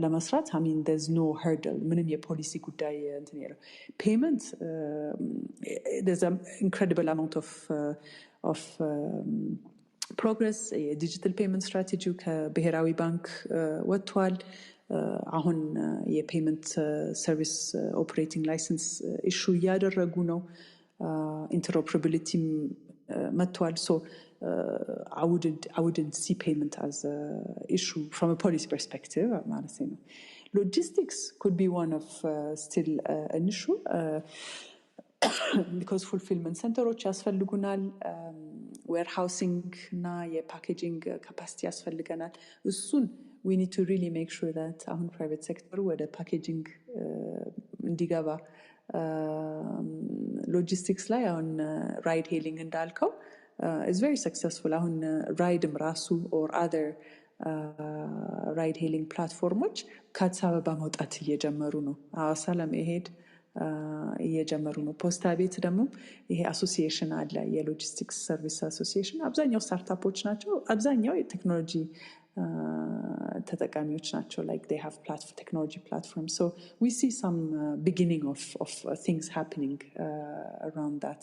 ለመስራት I mean there's no hurdle ምንም የፖሊሲ ጉዳይ እንትን ያለው payment there's an incredible amount of progress digital payment strategy ከብሔራዊ ባንክ ወጥቷል አሁን የፔመንት ሰርቪስ ኦፕሬቲንግ ላይሰንስ ኢሹ ያደረጉ ነው interoperability መጥቷል so I wouldn't see payment as an issue from a policy perspective ማለት ነው logistics could be one of still an issue because fulfillment centers ያስፈልጉናል warehousing እና የፓኬጂንግ capacity ያስፈልገናል እሱን we need to really make sure that our private sector ወደ packaging እንዲገባ logistics ላይ አሁን ride hailing እንዳልከው is very successful አሁን ራይድም ራሱ or other ride hailing platforms ከአዲስ አበባ መውጣት እየጀመሩ ነው ሐዋሳ ለመሄድ እየጀመሩ ነው ፖስታ ቤት ደግሞ ይሄ አሶሲዬሽን አለ የሎጂስቲክስ ሰርቪስ አሶሲዬሽን አብዛኛው ስታርታፖች ናቸው አብዛኛው የቴክኖሎጂ ተጠቃሚዎች ናቸው like they have technology platforms so we see some beginning of things happening around that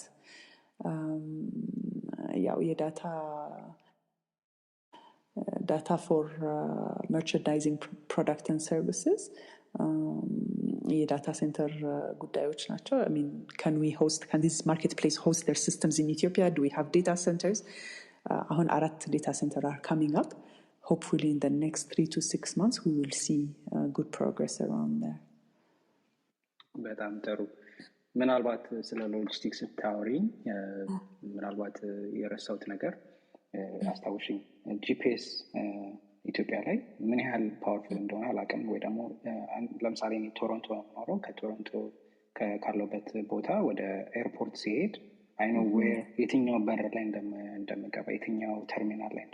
ያው data for merchandising product and services የዳታ ሴንተር ጉዳዮች ናቸው I mean can this marketplace host their systems in Ethiopia do we have data centers አሁን 4 data centers are coming up hopefully in the next 3 to 6 months we will see good progress around there በጣም ጥሩ ምናልባት ስለ ሎጂስቲክስ ታውሪ ምናልባት የረሳሁት ነገር አስታውሽኝ ጂፒኤስ ኢትዮጵያ ላይ ምን ያህል ፓወርፉል እንደሆነ አላውቅም ወይ ደግሞ ለምሳሌ እኔ ቶሮንቶ ነው ከቶሮንቶ ካለበት ቦታ ወደ ኤርፖርት ሲሄድ I know where የትኛው በር ላይ እንደምገባ የትኛው ተርሚናል ላይ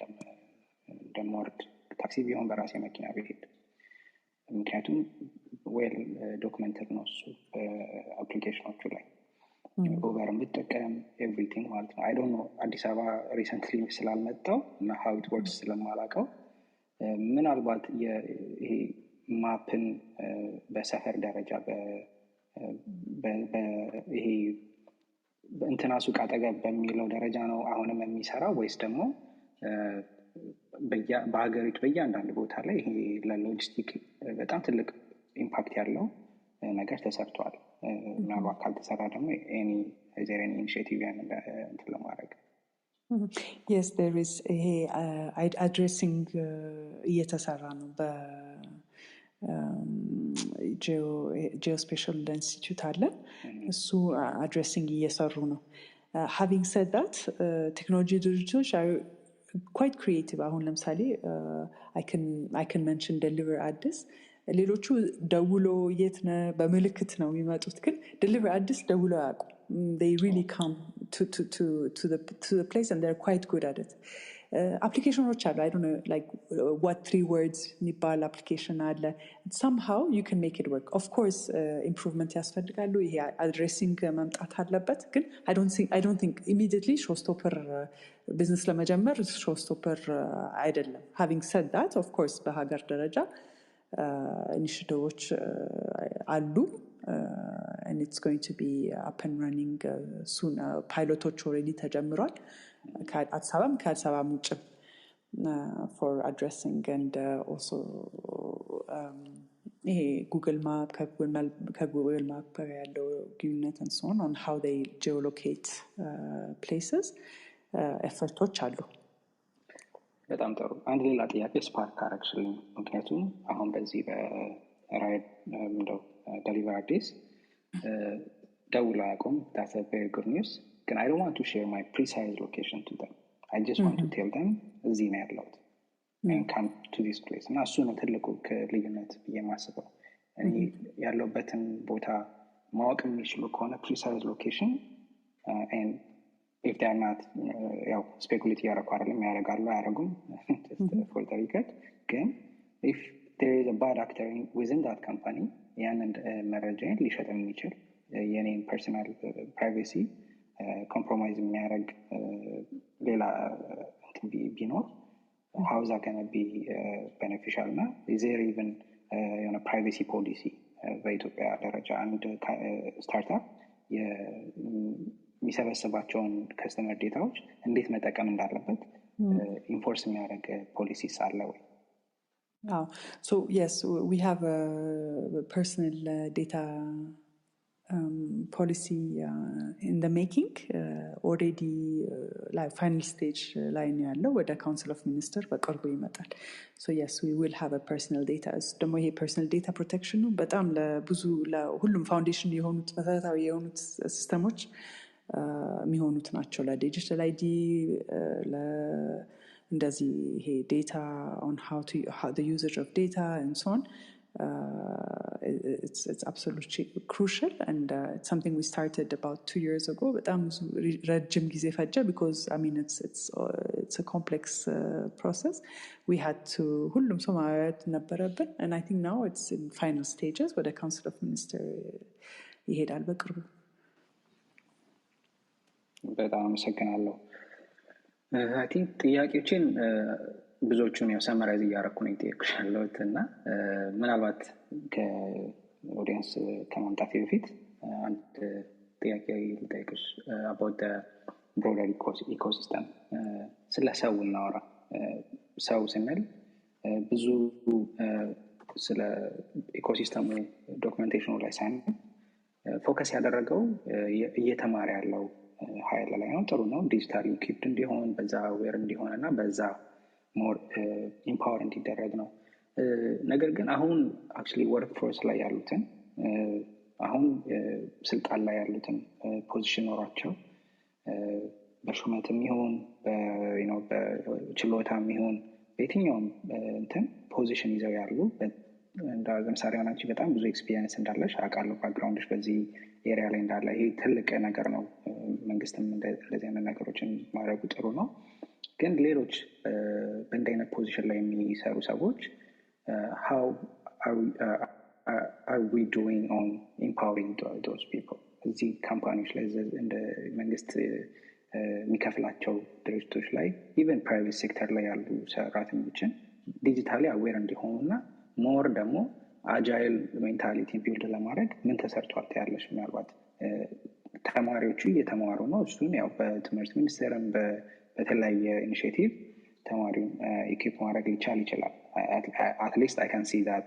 እንደምወርድ ታክሲ ቢሆን በራሴ መኪና ብሄድ ምክንያቱም ዌል ዶክመንትድ ነው እሱ አፕሊኬሽኖቹ ላይ ኡበርም ብጠቀም ኤቭሪቲንግ ማለት ነው I don't know አዲስ አበባ ሪሰንትሊ ስላልመጣው እና how it works ስለማላውቀው ምናልባት ይሄ ማፕን በሰፈር ደረጃ ይሄ በእንትና ሱቅ አጠገብ በሚለው ደረጃ ነው አሁንም የሚሰራው ወይስ ደግሞ በሀገሪቱ በእያንዳንዱ ቦታ ላይ ይሄ ለሎጂስቲክ በጣም ትልቅ ኢምፓክት ያለው ነገር ተሰርቷል ምናልባት ካልተሰራ ደግሞ is there any initiative እንትን ለማድረግ Yes, there is addressing እየተሰራ ነው geospatial institute አለ እሱ addressing እየሰሩ ነው having said that technology ድርጅቶች are quite creative አሁን ለምሳሌ I can mention deliver Addis ሌሎቹ ደውሎ የት ነው በመልእክት ነው የሚመጡት ግን deliver Addis ደውሎ ያውቁ they really come to the place and they're quite good at it applications I don't know like what 3 words የሚባል application አለ somehow you can make it work of course improvement ያስፈልጋሉ ይሄ addressing መምጣት አለበት ግን I don't think immediately showstopper business ለመጀመር showstopper አይደለም having said that of course በሀገር ደረጃ initiatives አሉ and it's going to be up and running soon piloቶች already ተጀምሯል ከአዲስ አበባም ውጭ for addressing and also Google Map ከጉግል ማፕ ያለው ግንኙነት and so on how they geolocate places efforts አሉ በጣም ጥሩ አንድ ሌላ ጥያቄ ስፓርክ አረክሽልኝ ምክንያቱም አሁን በዚህ በራይድ እንደው deliver Addis ደውላ ያቆም that's a very good news ግን I don't want to share my precise location to them I just want to tell them እዚህ ነው ያለሁት and come to this place እና እሱ ነው ትልቁ ልዩነት የማስበው እኔ ያለሁበትን ቦታ ማወቅ የሚችሉ ከሆነ precise location and if they are not speculate ያረቁ አይደለም ያረጋሉ አያረጉም just for the record ግን if there is a bad actor within that company ያንን መረጃን ሊሸጥ የሚችል የኔን ፐርሰናል ፕራይቬሲ ኮምፕሮማይዝ የሚያደርግ ሌላ ቢኖር how is that going to be beneficial na is there even privacy policy በኢትዮጵያ ደረጃ አንድ ስታርታፕ የሚሰበስባቸውን ከስተመር ዴታዎች እንዴት መጠቀም እንዳለበት ኢንፎርስ የሚያደርግ ፖሊሲ ሳለ ወይ? So yes, we have a personal data policy in the making already like final stage line ያለው ወደ council of minister በቅርቡ ይመጣል. So yes, we will have a personal data. ደግሞ ይሄ personal data protection በጣም ለብዙ ለሁሉም ፋውንዴሽን የሆኑት መሰረታዊ የሆኑት ሲስተሞች የሚሆኑት ናቸው። ለዲጂታል አይዲ እንደዚህ ይሄ data on how the usage of data and so on. It's absolutely crucial, and it's something we started about 2 years ago. But ረጅም ጊዜ ፈጀ because I mean it's a complex process. We had to ሁሉም ሰው ማየት ነበረብን, and I think now it's in final stages with the Council of Ministers ይሄዳል በቅርቡ። በጣም አመሰግናለሁ። I think ጥያቄዎችን ብዙዎቹን ያው ሰመራይዝ እያደረኩ ነው የጠየቅኩሻለሁት እና ምናልባት ከኦዲየንስ ከማምጣቴ በፊት አንድ ጥያቄ ልጠይቅሽ about the broader ecosystem ስለ ሰው እናወራ። ሰው ስንል ብዙ ስለ ኢኮሲስተሙ ዶክመንቴሽኑ ላይ ሳይሆን ፎከስ ያደረገው እየተማረ ያለው ኃይል ላይ ነው። ጥሩ ነው፣ ዲጂታሊ ኢኩዊፕድ እንዲሆን በዛ ዌር እንዲሆን እና በዛ ሞር ኢምፓወር እንዲደረግ ነው። ነገር ግን አሁን አክቹዋሊ ወርክ ፎርስ ላይ ያሉትን አሁን ስልጣን ላይ ያሉትን ፖዚሽን ኖሯቸው በሹመትም ይሁን በችሎታም ይሁን በየትኛውም እንትን ፖዚሽን ይዘው ያሉ ለምሳሌ አንቺ በጣም ብዙ ኤክስፒሪየንስ እንዳለሽ አውቃለሁ። ባክግራውንድሽ በዚህ ኤሪያ ላይ እንዳለ ይሄ ትልቅ ነገር ነው። መንግስትም እንደዚህ አይነት ነገሮችን ማድረጉ ጥሩ ነው። ግን ሌሎች በእንዲህ አይነት ፖዚሽን ላይ የሚሰሩ ሰዎች how are we doing on empowering those people? እዚህ ካምፓኒዎች ላይ እንደ መንግስት የሚከፍላቸው ድርጅቶች ላይ ኢቨን ፕራይቬት ሴክተር ላይ ያሉ ሰራተኞችን ዲጂታሊ አዌር እንዲሆኑና ሞር ደግሞ አጃይል ሜንታሊቲ ቢልድ ለማድረግ ምን ተሰርቷል ያለሽ? ምናልባት ተማሪዎቹ እየተማሩ ነው፣ እሱን ያው በትምህርት ሚኒስቴርም በተለያየ ኢኒሼቲቭ ተማሪውን ኢኪፕ ማድረግ ይችላል። at least I can see that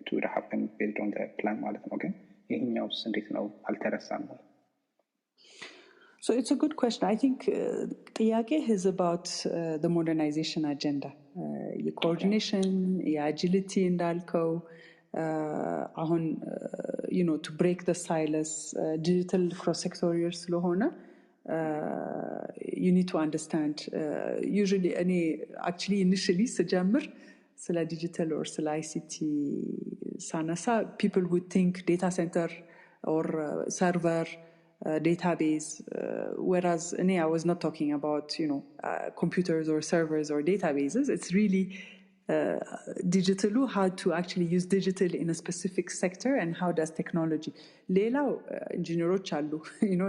it would happen based on the plan ማለት ነው። ግን ይሄኛውስ እንዴት ነው? አልተረሳም ነው? So it's a good question. I think ጥያቄ is about the modernization agenda. Coordination, agility እንዳልከው አሁን to break the silos digital cross sectorial ስለሆነ you need to understand usually actually initially ስጀምር ስለ digital or ስለ ICT ሳነሳ people would think data center or server database, whereas I was not talking about computers or servers or databases. It's really digital, how to actually use digital in a specific sector, and how does technology ሌላው engineers አሉ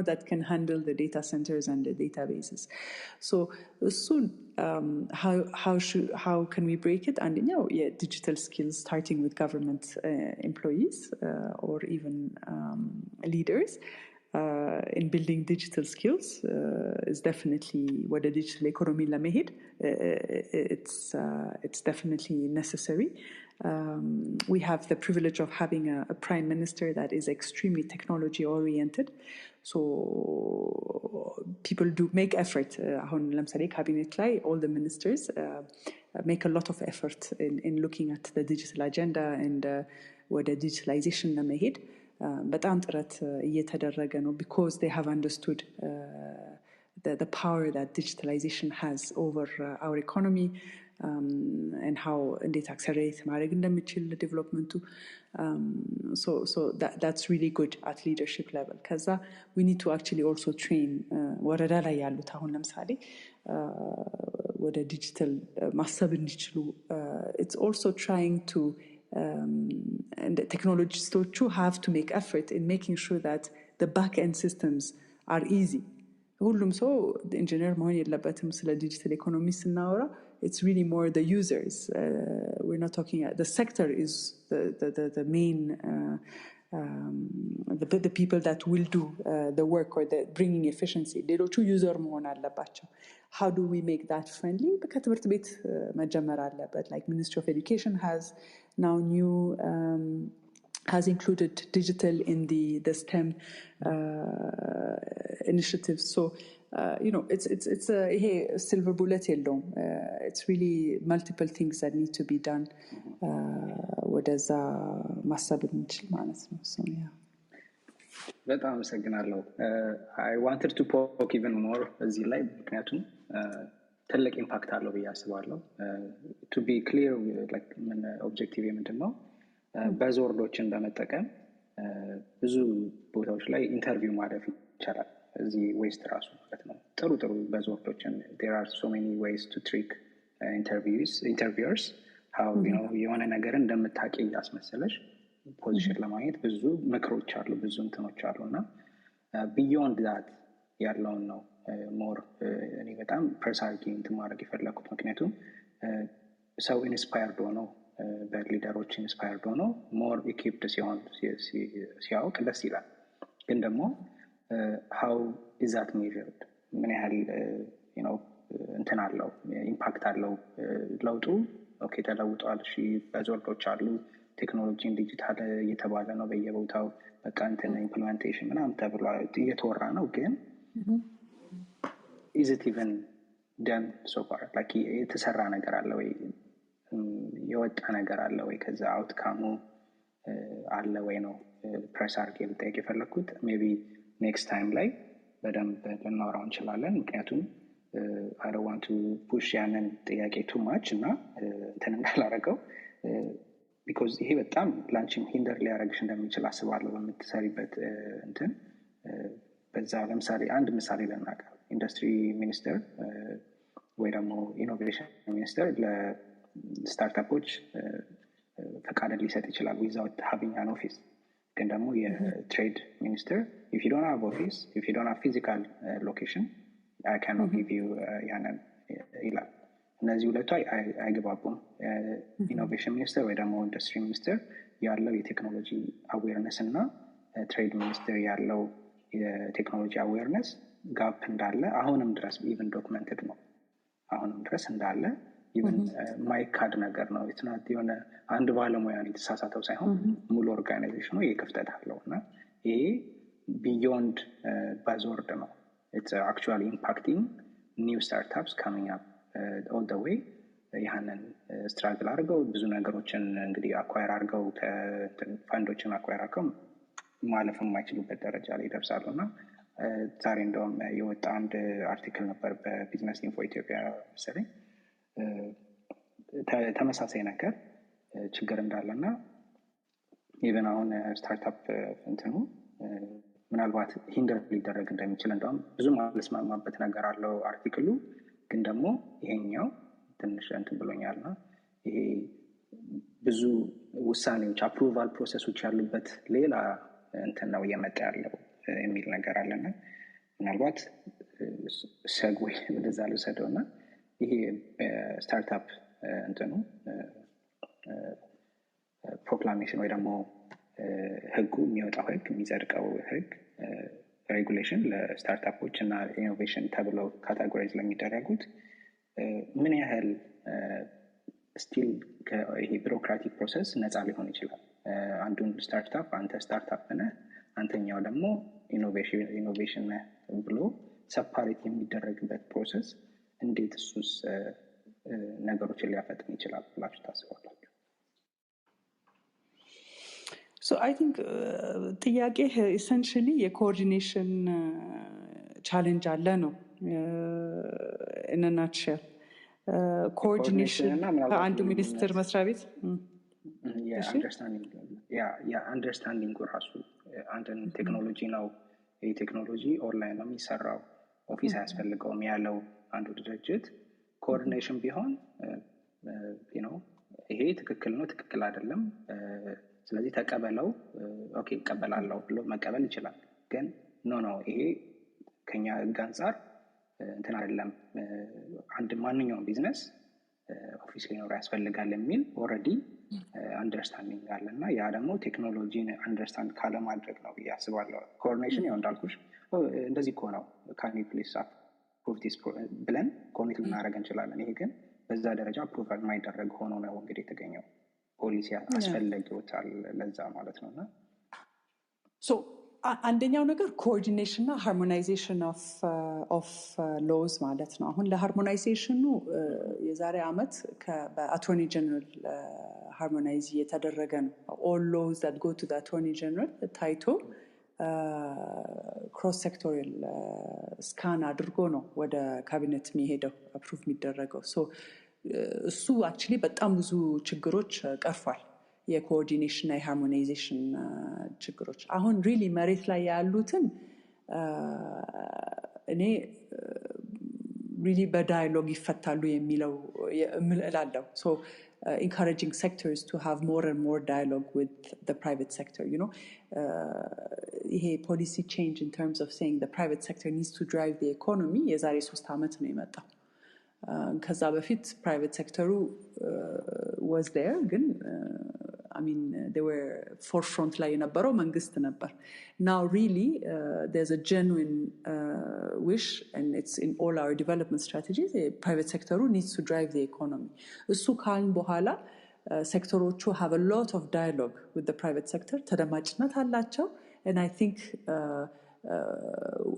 that can handle the data centers and the databases. So soon how can we break it? And digital skills, starting with government employees or even leaders in building digital skills is definitely what the digital economy ለመሄድ it's definitely necessary. We have the privilege of having a prime minister that is extremely technology oriented, so people do make effort. አሁን ለምሳሌ ካቢኔት ላይ all the ministers make a lot of effort in looking at the digital agenda and ወደ digitalization ለመሄድ በጣም ጥረት እየተደረገ ነው, because they have understood the power that digitalization has over our economy and how እንዴት accelerate ማድረግ እንደሚችል development. So that's really good at leadership level. ከዛ we need to actually also train ወረዳ ላይ ያሉት አሁን ለምሳሌ ወደ digital ማሰብ እንዲችሉ it's also trying to and the technologists too have to make effort in making sure that the back-end systems are easy. ሁሉም ሰው ኢንጂነር መሆን የለበትም ስለ ዲጂታል ኢኮኖሚ ስናወራ it's really more the users. We're not talking the sector is the main the people that will do the work or the bringing efficiency. ሌሎቹ ዩዘር መሆን አለባቸው. How do we make that friendly? ከትምህርት ቤት መጀመር አለበት. Like Ministry of Education has now new has included digital in the STEM initiatives. So, it's a silver bullet yellow. It's really multiple things that need to be done. ወደዛ ማሰብ እንችል ማለት ነው. So, yeah. በጣም አመሰግናለሁ. I wanted to poke even more እዚህ ላይ ምክንያቱም ትልቅ ኢምፓክት አለው ብዬ አስባለሁ. To be clear, like objective ምንድነው? በዞርዶችን በመጠቀም ብዙ ቦታዎች ላይ ኢንተርቪው ማድረግ ይቻላል. እዚህ ዌስት ራሱ ማለት ነው. ጥሩ በዞርዶችን there are so many ways to trick interviewers how የሆነ ነገር እንደምታውቂ ያስመስለሽ ፖዚሽን ለማግኘት ብዙ ምክሮች አሉ, ብዙ እንትኖች አሉና beyond that ያለውን ነው more እኔ በጣም ፐርሰናሊ እንትን ማድረግ የፈለኩት ምክንያቱም ሰው ኢንስፓየርድ ሆኖ በሊደሮች ኢንስፓየርድ ሆኖ more equipped ሲያውቅ ደስ ይላል. ግን ደግሞ how is that measured? ምን ያህል እንትን አለው ኢምፓክት አለው ለውጡ? ኦኬ ተለውጧል፣ እሺ በዞርዶች አሉ፣ ቴክኖሎጂን ዲጂታል እየተባለ ነው በየቦታው በቃ እንትን ኢምፕሊሜንቴሽን ምናምን ተብሎ እየተወራ ነው። ግን is it even done so far? like የተሰራ ነገር አለ ወይ? የወጣ ነገር አለ ወይ? ከዛ አውትካሙ አለ ወይ ነው ፕሬስ አርጌ ልጠይቅ የፈለኩት። ሜቢ ኔክስት ታይም ላይ በደንብ ልናወራው እንችላለን። ምክንያቱም I don't want to push ያንን ጥያቄ too much እና እንትን እንዳላረገው because ይሄ በጣም ላንቺም ሂንደር ሊያረግሽ እንደሚችል አስባለሁ በምትሰሪበት እንትን። በዛ ለምሳሌ አንድ ምሳሌ ልናገር። ኢንዱስትሪ ሚኒስተር ወይ ደግሞ ኢኖቬሽን ሚኒስተር ለስታርታፖች ፈቃድ ሊሰጥ ይችላል without having an office። ግን ደግሞ የትሬድ ሚኒስተር if you don't have office, if you don't have physical location, I cannot give you ያንን ይላል። እነዚህ ሁለቱ አይገባቡም። ኢኖቬሽን ሚኒስተር ወይ ደግሞ ኢንዱስትሪ ሚኒስተር ያለው የቴክኖሎጂ አዌርነስ እና ትሬድ ሚኒስተር ያለው የቴክኖሎጂ አዌርነስ ጋፕ እንዳለ አሁንም ድረስ ኢቭን ዶክመንትድ ነው። አሁንም ድረስ እንዳለ ኢቭን ማይካድ ነገር ነው። it's የሆነ አንድ ባለሙያ ነው የተሳሳተው ሳይሆን ሙሉ ኦርጋናይዜሽኑ የክፍተት አለውና ይሄ ቢዮንድ ባዝወርድ ነው። it's actually impacting new startups coming up all the way። ያንን ስትራግል አድርገው ብዙ ነገሮችን እንግዲህ አኳየር አድርገው ፈንዶችን አኳየር አድርገው ማለፍ የማይችሉበት ደረጃ ላይ ይደርሳሉና ዛሬ እንደውም የወጣ አንድ አርቲክል ነበር በቢዝነስ ኢንፎ ኢትዮጵያ መሰለኝ ተመሳሳይ ነገር ችግር እንዳለና ኢቨን አሁን ስታርታፕ እንትኑ ምናልባት ሂንደር ሊደረግ እንደሚችል እንደውም ብዙ ማለስማማበት ነገር አለው አርቲክሉ። ግን ደግሞ ይሄኛው ትንሽ እንትን ብሎኛልና ይሄ ብዙ ውሳኔዎች አፕሩቫል ፕሮሰሶች ያሉበት ሌላ እንትን ነው እየመጣ ያለው የሚል ነገር አለና ምናልባት ሰግዌይ ወደዛ ልውሰደውና ይሄ ስታርታፕ እንትኑ ፕሮክላሜሽን ወይ ደግሞ ህጉ የሚወጣው ህግ የሚጸድቀው ህግ ሬጉሌሽን ለስታርታፖች እና ኢኖቬሽን ተብለው ካታጎራይዝ ለሚደረጉት ምን ያህል ስቲል ይሄ ቢሮክራቲክ ፕሮሰስ ነፃ ሊሆን ይችላል? አንዱን ስታርታፕ አንተ ስታርታፕ ነህ፣ አንተኛው ደግሞ ኢኖቬሽን ነህ ብሎ ሰፓሬት የሚደረግበት ፕሮሰስ እንዴት እሱስ ነገሮችን ሊያፈጥን ይችላል ብላችሁ ታስባላችሁ? So I think ጥያቄ essentially የኮኦርዲኔሽን ቻሌንጅ አለ ነው in a nutshell። ኮኦርዲኔሽን ከአንዱ ሚኒስትር መስሪያ ቤት አንደርስታንዲንግ ራሱ አንድን ቴክኖሎጂ ነው ይሄ ቴክኖሎጂ ኦንላይን ነው የሚሰራው ኦፊስ አያስፈልገውም ያለው አንዱ ድርጅት ኮኦርዲኔሽን ቢሆን ይሄ ትክክል ነው ትክክል አይደለም ስለዚህ ተቀበለው ኦኬ ቀበላለው ብሎ መቀበል ይችላል ግን ኖ ይሄ ከኛ ህግ አንፃር እንትን አይደለም አንድ ማንኛውም ቢዝነስ ኦፊስ ሊኖር ያስፈልጋል የሚል ኦሬዲ አንደርስታንዲንግ አለና ያ ደግሞ ቴክኖሎጂን አንደርስታንድ ካለ ማድረግ ነው ያስባለው ኮኦርዲኔሽን ያው እንዳልኩሽ እንደዚህ እኮ ነው ካን ዩ ፕሊዝ አፕሩቭ ዲስ ብለን ኮሚት ልናደርግ እንችላለን ይሄ ግን በዛ ደረጃ አፕሩቫል ማይደረግ ሆኖ ነው እንግዲህ የተገኘው ፖሊሲ አስፈልጎታል ለዛ ማለት ነውና ሶ አንደኛው ነገር ኮኦርዲኔሽን እና ሃርሞናይዜሽን ኦፍ ሎዝ ማለት ነው አሁን ለሃርሞናይዜሽኑ የዛሬ አመት በአቶርኒ ጀነራል ሃርሞናይዝ የተደረገ ነው all laws that go to the attorney general ታይቶ ክሮስ ሴክቶሪያል ስካን አድርጎ ነው ወደ ካቢኔት የሚሄደው አፕሩቭ የሚደረገው ሶ እሱ actually በጣም ብዙ ችግሮች ቀርፏል የኮኦርዲኔሽን እና የሃርሞናይዜሽን ችግሮች አሁን ሪሊ መሬት ላይ ያሉትን እኔ ሪሊ በዳያሎግ ይፈታሉ የሚለው እላለሁ ሶ encouraging sectors to have more and more dialogue with the private sector you know ይሄ policy change in terms of saying the private sector needs to drive the economy የዛሬ 3 አመት ነው የመጣው ከዛ በፊት private sector was there ግን I mean they were forefront ላይ የነበረው መንግስት ነበር now really there's a genuine wish and it's in all our development strategies the private sector needs to drive the economy እሱ ካልን በኋላ ሴክተሮቹ have a lot of dialogue with the private sector ተደማጭነት አላቸው and I think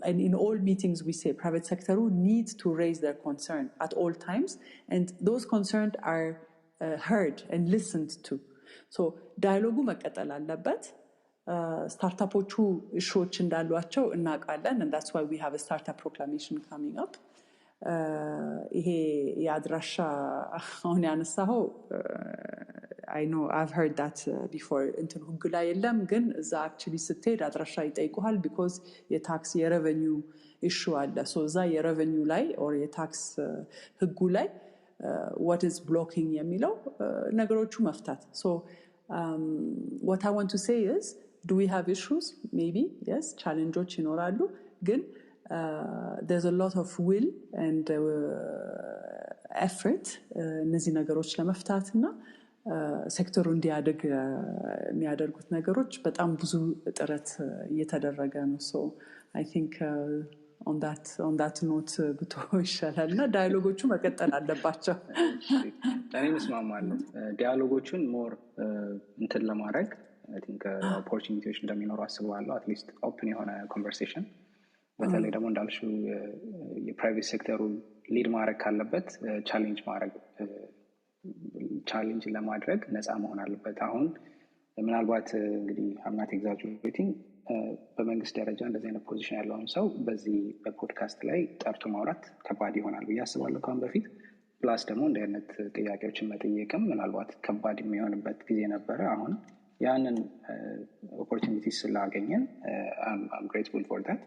and in all meetings we say private sector needs to raise their concern at all times and those concerns are heard and listened to so dialogue መቀጠል አለበት ስታርታፖቹ ኢሹዎች እንዳሏቸው እናውቃለን and that's why we have a startup proclamation coming up ይሄ ያድራሻ አሁን ያነሳው I know I've heard that before እንትን ህግ ላይ የለም ግን እዛ actually ስትሄድ አድራሻ ይጠይቁሃል because የታክስ የሬቨኒው ኢሹ አለ so እዛ የሬቨኒው ላይ or የታክስ ህጉ ላይ what is blocking የሚለው ነገሮቹ መፍታት so what I want to say is do we have issues maybe yes challenges ይኖራሉ ግን there's a lot of will and effort እነዚህ ነገሮች ለመፍታትና ሴክተሩ እንዲያድግ የሚያደርጉት ነገሮች በጣም ብዙ ጥረት እየተደረገ ነው so I think on that note ብቶ ይሻላልና ዳያሎጎቹ መቀጠል አለባቸው እኔ መስማማለሁ ዳያሎጎቹን ሞር እንትን ለማድረግ I think opportunities እንደሚኖሩ አስባለሁ at least open የሆነ conversation በተለይ ደግሞ እንዳልሽው የፕራይቬት ሴክተሩ ሊድ ማድረግ ካለበት ቻሌንጅ ለማድረግ ነፃ መሆን አለበት አሁን ምናልባት እንግዲህ I'm not exaggerating በመንግስት ደረጃ እንደዚህ አይነት ፖዚሽን ያለውን ሰው በዚህ በፖድካስት ላይ ጠርቶ ማውራት ከባድ ይሆናል ብዬ አስባለሁ ካሁን በፊት ፕላስ ደግሞ እንደ አይነት ጥያቄዎችን መጠየቅም ምናልባት ከባድ የሚሆንበት ጊዜ ነበረ አሁን ያንን ኦፖርቹኒቲ ስላገኘን I'm grateful for that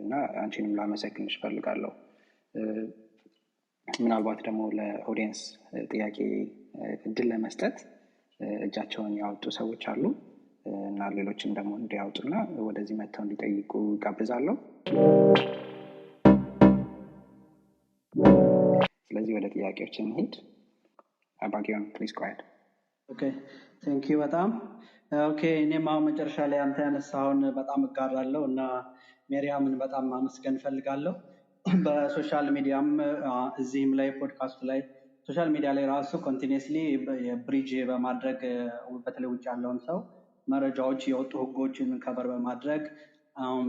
እና አንቺንም ላመሰግንሽ ፈልጋለሁ ምናልባት ደግሞ ለኦዲየንስ ጥያቄ እድል ለመስጠት እጃቸውን ያወጡ ሰዎች አሉ እና ሌሎችም ደግሞ እንዲያወጡና ወደዚህ መተው እንዲጠይቁ ጋብዛለሁ ስለዚህ ወደ ጥያቄዎች እንሂድ አባጊዮን please go ahead okay thank you በጣም okay እኔም አሁን መጨረሻ ላይ አንተ ያነሳውን በጣም እጋራለሁ እና ሜሪያምን በጣም ማመስገን ፈልጋለሁ በሶሻል ሚዲያም እዚህም ላይ ፖድካስት ላይ ሶሻል ሚዲያ ላይ ራሱ ኮንቲኒየስሊ የብሪጅ በማድረግ በተለይ ውጭ ያለውን ሰው መረጃዎች የወጡ ህጎችን ከበር በማድረግ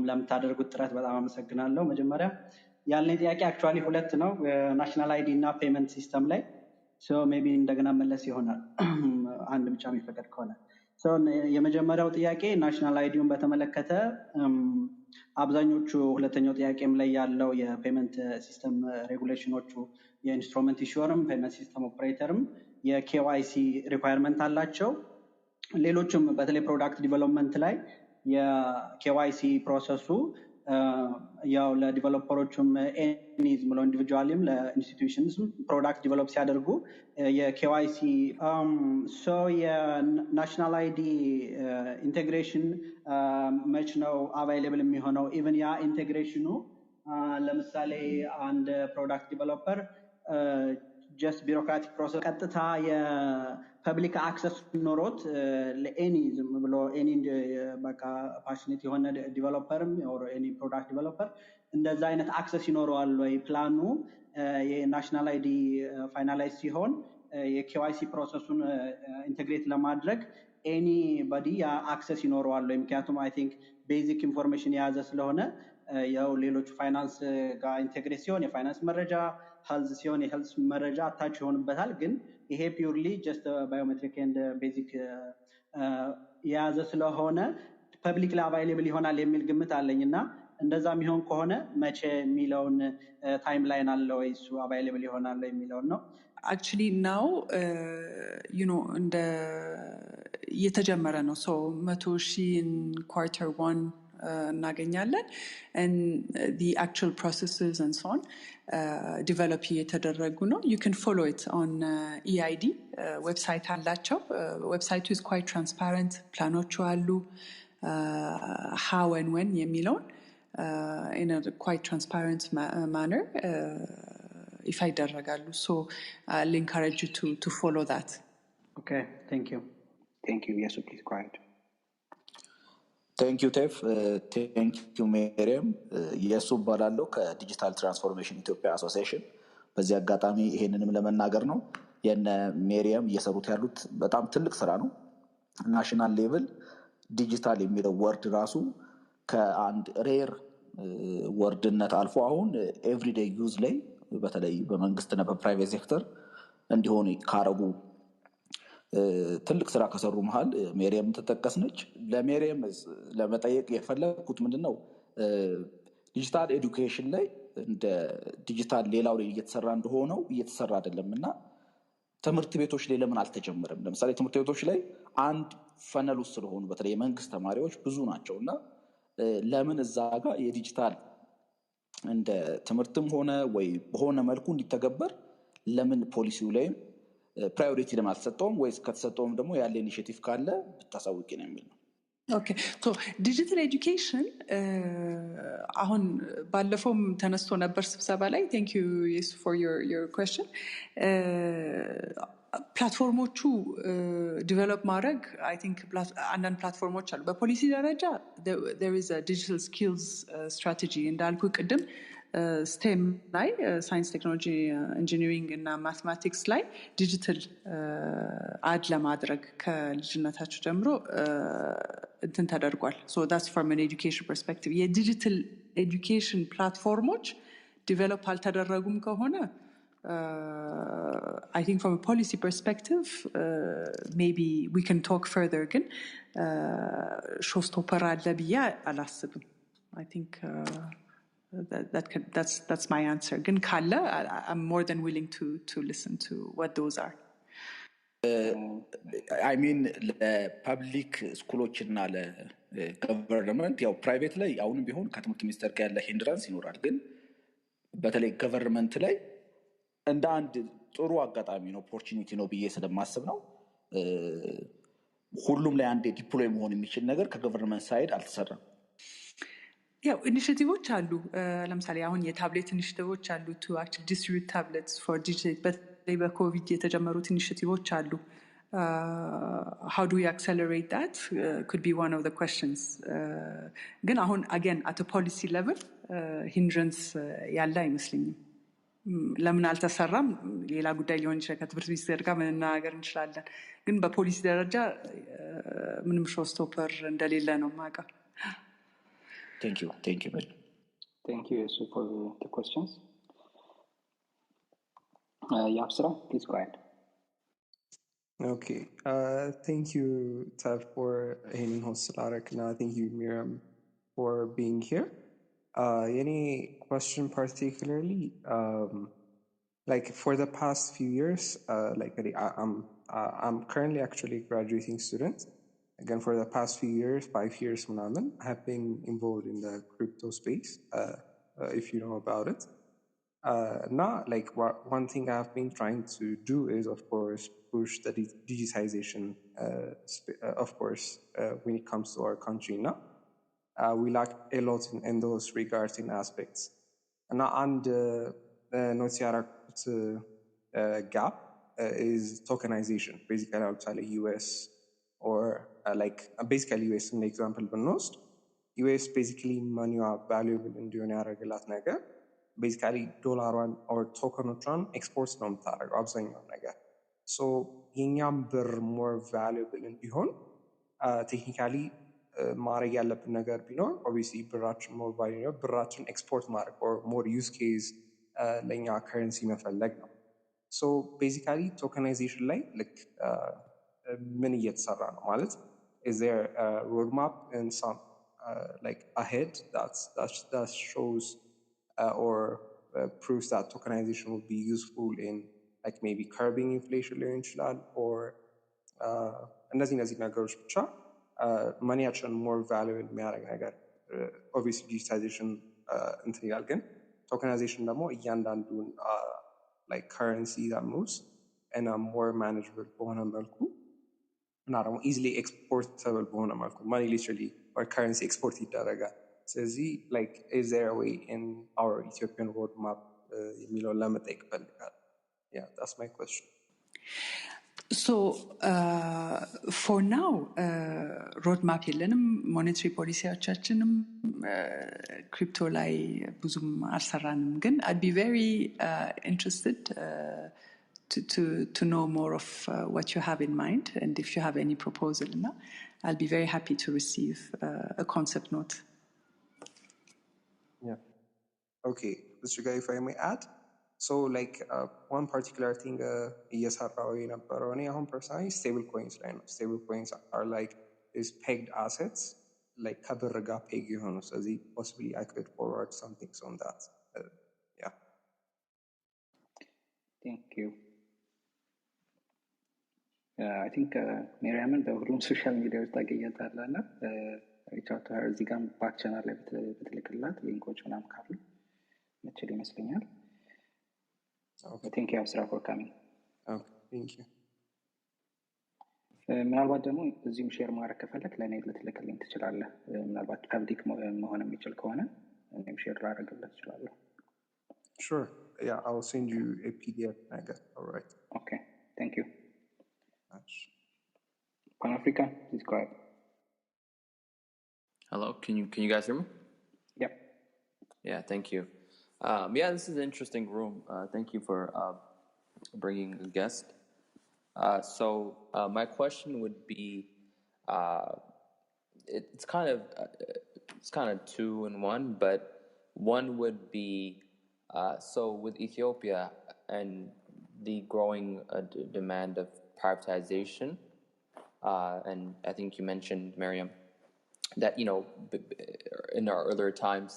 ለምታደርጉት ጥረት በጣም አመሰግናለሁ መጀመሪያ ያለኝ ጥያቄ actually ሁለት ነው ናሽናል አይዲ እና ፔመንት ሲስተም ላይ so maybe እንደገና መለስ ይሆናል አንድ ብቻ የሚፈቀድ ከሆነ so የመጀመሪያው ጥያቄ ናሽናል አይዲውን በተመለከተ አብዛኞቹ ሁለተኛው ጥያቄም ላይ ያለው የፔመንት ሲስተም ሬጉሌሽኖቹ የኢንስትሩመንት ኢሹርም ፔመንት ሲስተም ኦፕሬተርም የኬዋይሲ ሪኳየርመንት አላቸው ሌሎችም በተለይ ፕሮዳክት ዲቨሎፕመንት ላይ የኬዋይሲ ፕሮሰሱ ያው ለዲቨሎፐሮቹም ኤኒ ዝም ብሎ ኢንዲቪጁዋልም ለኢንስቲትዩሽንስም ፕሮዳክት ዲቨሎፕ ሲያደርጉ የኬዋይሲ ሶ የናሽናል አይዲ ኢንቴግሬሽን መች ነው አቫይሌብል የሚሆነው? ኢቨን ያ ኢንቴግሬሽኑ ለምሳሌ አንድ ፕሮዳክት ዲቨሎፐር ጀስት ቢሮክራቲክ ፕሮሰስ ቀጥታ የፐብሊክ አክሰስ ኖሮት ለኤኒ ዝም ብሎ ኤኒ በቃ ፓሽኔት የሆነ ዲቨሎፐርም ኦር ኤኒ ፕሮዳክት ዲቨሎፐር እንደዛ አይነት አክሰስ ይኖረዋል ወይ? ፕላኑ የናሽናል አይዲ ፋይናላይዝ ሲሆን የኬዋይሲ ፕሮሰሱን ኢንቴግሬት ለማድረግ ኤኒ ባዲ አክሰስ ይኖረዋል ወይ? ምክንያቱም አይ ቲንክ ቤዚክ ኢንፎርሜሽን የያዘ ስለሆነ ያው ሌሎች ፋይናንስ ጋር ኢንቴግሬት ሲሆን የፋይናንስ መረጃ፣ ሄልዝ ሲሆን የሄልዝ መረጃ አታች ይሆንበታል። ግን ይሄ ፒውርሊ ጀስት ባዮሜትሪክ ኤንድ ቤዚክ የያዘ ስለሆነ ፐብሊክ ላይ አቫይሌብል ይሆናል የሚል ግምት አለኝ እና እንደዛ የሚሆን ከሆነ መቼ የሚለውን ታይም ላይን አለ ወይ እሱ አቫይሌብል ይሆናል የሚለውን ነው። actually now እንደ እየተጀመረ ነው። so 100,000 in quarter 1 እናገኛለን and the actual processes and so on develop እየተደረጉ ነው። you can follow it on EID website አላቸው። website is quite transparent፣ ፕላኖቹ አሉ how and when የሚለውን in a quite transparent manner if ይደረጋሉ። so I'll encourage you to follow that. Okay, thank you. Thank you. Yes, please go ahead. Thank you, Tef. Thank you, Myriam. የሱ ባላለው ከዲጂታል ትራንስፎርሜሽን ኢትዮጵያ አሶሲዬሽን በዚህ አጋጣሚ ይሄንንም ለመናገር ነው። የነ ሜሪያም እየሰሩት ያሉት በጣም ትልቅ ስራ ነው። ናሽናል ሌቭል ዲጂታል የሚለው ወርድ ራሱ ከአንድ ሬር ወርድነት አልፎ አሁን ኤቭሪዴይ ዩዝ ላይ በተለይ በመንግስትና በፕራይቬት ሴክተር እንዲሆን ካረጉ ትልቅ ስራ ከሰሩ መሃል ሜሪያም ተጠቀስነች። ለሜሪያም ለመጠየቅ የፈለኩት ምንድነው ዲጂታል ኤዱኬሽን ላይ እንደ ዲጂታል ሌላው ላይ እየተሰራ እንደሆነው እየተሰራ አይደለምና ትምህርት ቤቶች ላይ ለምን አልተጀመረም? ለምሳሌ ትምህርት ቤቶች ላይ አንድ ፈነል ውስጥ ስለሆኑ በተለይ የመንግስት ተማሪዎች ብዙ ናቸውና ለምን እዛ ጋር የዲጂታል እንደ ትምህርትም ሆነ ወይ በሆነ መልኩ እንዲተገበር ለምን ፖሊሲው ላይ ፕራዮሪቲ ለማልተሰጠውም ወይስ ከተሰጠውም ደግሞ ያለ ኢኒሺዬቲቭ ካለ ብታሳውቂ ነው የሚል ነው። Okay, so digital education አሁን ባለፈውም ተነስቶ ነበር ስብሰባ ላይ thank you yes for your question ፕላትፎርሞቹ ዲቨሎፕ ማድረግ I think አንዳንድ ፕላትፎርሞች አሉ። በፖሊሲ ደረጃ there is a digital skills strategy እንዳልኩ ቅድም ስቴም ላይ ሳይንስ፣ ቴክኖሎጂ፣ ኢንጂኒሪንግ እና ማትማቲክስ ላይ ዲጂታል አድ ለማድረግ ከልጅነታቸው ጀምሮ እንትን ተደርጓል። so that's from an education perspective የዲጂታል ኤዱኬሽን ፕላትፎርሞች ዲቨሎፕ አልተደረጉም ከሆነ I think from a policy perspective maybe we can talk further ግን showstopper አለ ብዬ አላስብም። I think that's my answer. ግን ካለ I'm more than willing to listen to what those are. I mean ለፐብሊክ ስኩሎች እና ለገቨርንመንት ያው ፕራይቬት ላይ አሁንም ቢሆን ከትምህርት ሚኒስቴር ጋር ያለ ሂንድራንስ ይኖራል። ግን በተለይ ገቨርንመንት ላይ እንደ አንድ ጥሩ አጋጣሚ ነው ኦፖርቹኒቲ ነው ብዬ ስለማስብ ነው ሁሉም ላይ አንዴ ዲፕሎይ መሆን የሚችል ነገር ከገቨርንመንት ሳይድ አልተሰራም። ያው ኢኒሺዬቲቮች አሉ። ለምሳሌ አሁን የታብሌት ኢኒሺዬቲቮች አሉ to actually distribute tablets for digital በተለይ በኮቪድ የተጀመሩት ኢኒሺዬቲቮች አሉ። how do we accelerate that could be one of the questions. ግን አሁን again at a policy level hindrance ያለ አይመስልኝም። ለምን አልተሰራም ሌላ ጉዳይ ሊሆን ይችላል። ከትምህርት ሚኒስቴር ጋር መናገር እንችላለን። ግን በፖሊሲ ደረጃ ምንም ሾስቶፐር እንደሌለ ነው የማውቀው። Thank you. Thank you. Thank you also for the questions. Yapsra, please go ahead. Okay. Thank you, Taf, for having hosted Arak. Thank you, Myriam, for being here. Any question particularly? Like for the past few years, I'm currently actually a graduating student. Again, for the past few years, 5 years, I have been involved in the crypto space, if you know about it. Not like one thing I've been trying to do is, of course, push the digitization, of course, when it comes to our country now. We lack a lot in those regards in aspects. And notice gap is tokenization. Basically, outside the US or basically US an example, but most US basically money are valuable in doing ነገር basically ዶላሯን or ቶከኖቿን ኤክስፖርት ነው የምታደርገው አብዛኛው ነገር ሶ የኛም ብር more valuable እንዲሆን ቴክኒካሊ ማድረግ ያለብን ነገር ቢኖር obviously ብራችን more value ነው ብራችን ኤክስፖርት ማድረግ or more use case ለኛ ከረንሲ መፈለግ ነው so basically tokenization ላይ like ምን እየተሰራ ነው ማለት is there a roadmap and some like ahead that shows or proves that tokenization will be useful in like maybe curbing inflation ሊሆን ይችላል or እነዚህ ነገሮች ብቻ moneyያችን more valuable የሚያደርግ ነገር obviously digitization እንትን ይላል ግን tokenization ደግሞ እያንዳንዱን like currency that moves in a more manageable በሆነ መልኩ እና ደግሞ easily exportable በሆነ መልኩ money literally or currency export ይደረጋል ስለዚህ like is there a way in our Ethiopian roadmap የሚለውን ለመጠየቅ እፈልጋለሁ yeah that's my question So for now roadmap የለንም monetary policyዎቻችንም crypto ላይ ብዙም አልሰራንም ግን I'd be very interested to know more of what you have in mind and if you have any proposal I'll be very happy to receive a concept note yeah okay Mr. Guy if I may add so like one particular thing እየሰራው የነበረው እኔ አሁን personally stable coins ላይ ነው stable coins are like is pegged assets like ከብር ጋር peg የሆኑ ስለዚህ possibly I could forward some things on that yeah thank you I think Myriam በሁሉም ሶሻል ሚዲያዎች ታገኛታለና ሪቻርድ ሀር እዚህ ጋር ባክ ቻናል ላይ በትልክላት ሊንኮች ምናምን ካሉ መቼም ይመስለኛል okay thank you Absra for coming okay thank you ምናልባት ደግሞ እዚህም ሼር ማድረግ ከፈለክ ለኔ ልትልክልኝ ትችላለህ ምናልባት ፐብሊክ መሆን የሚችል ከሆነ እኔም ሼር ላደርግልህ እችላለሁ sure yeah I'll send you a PDF ነገር all right okay thank you Pan African please go ahead hello can you guys hear me yep yeah thank you yeah this is an interesting room thank you for bringing a guest so my question would be it's kind of two in one but one would be so with Ethiopia and the growing demand of privatization and I think you mentioned Myriam that in our earlier times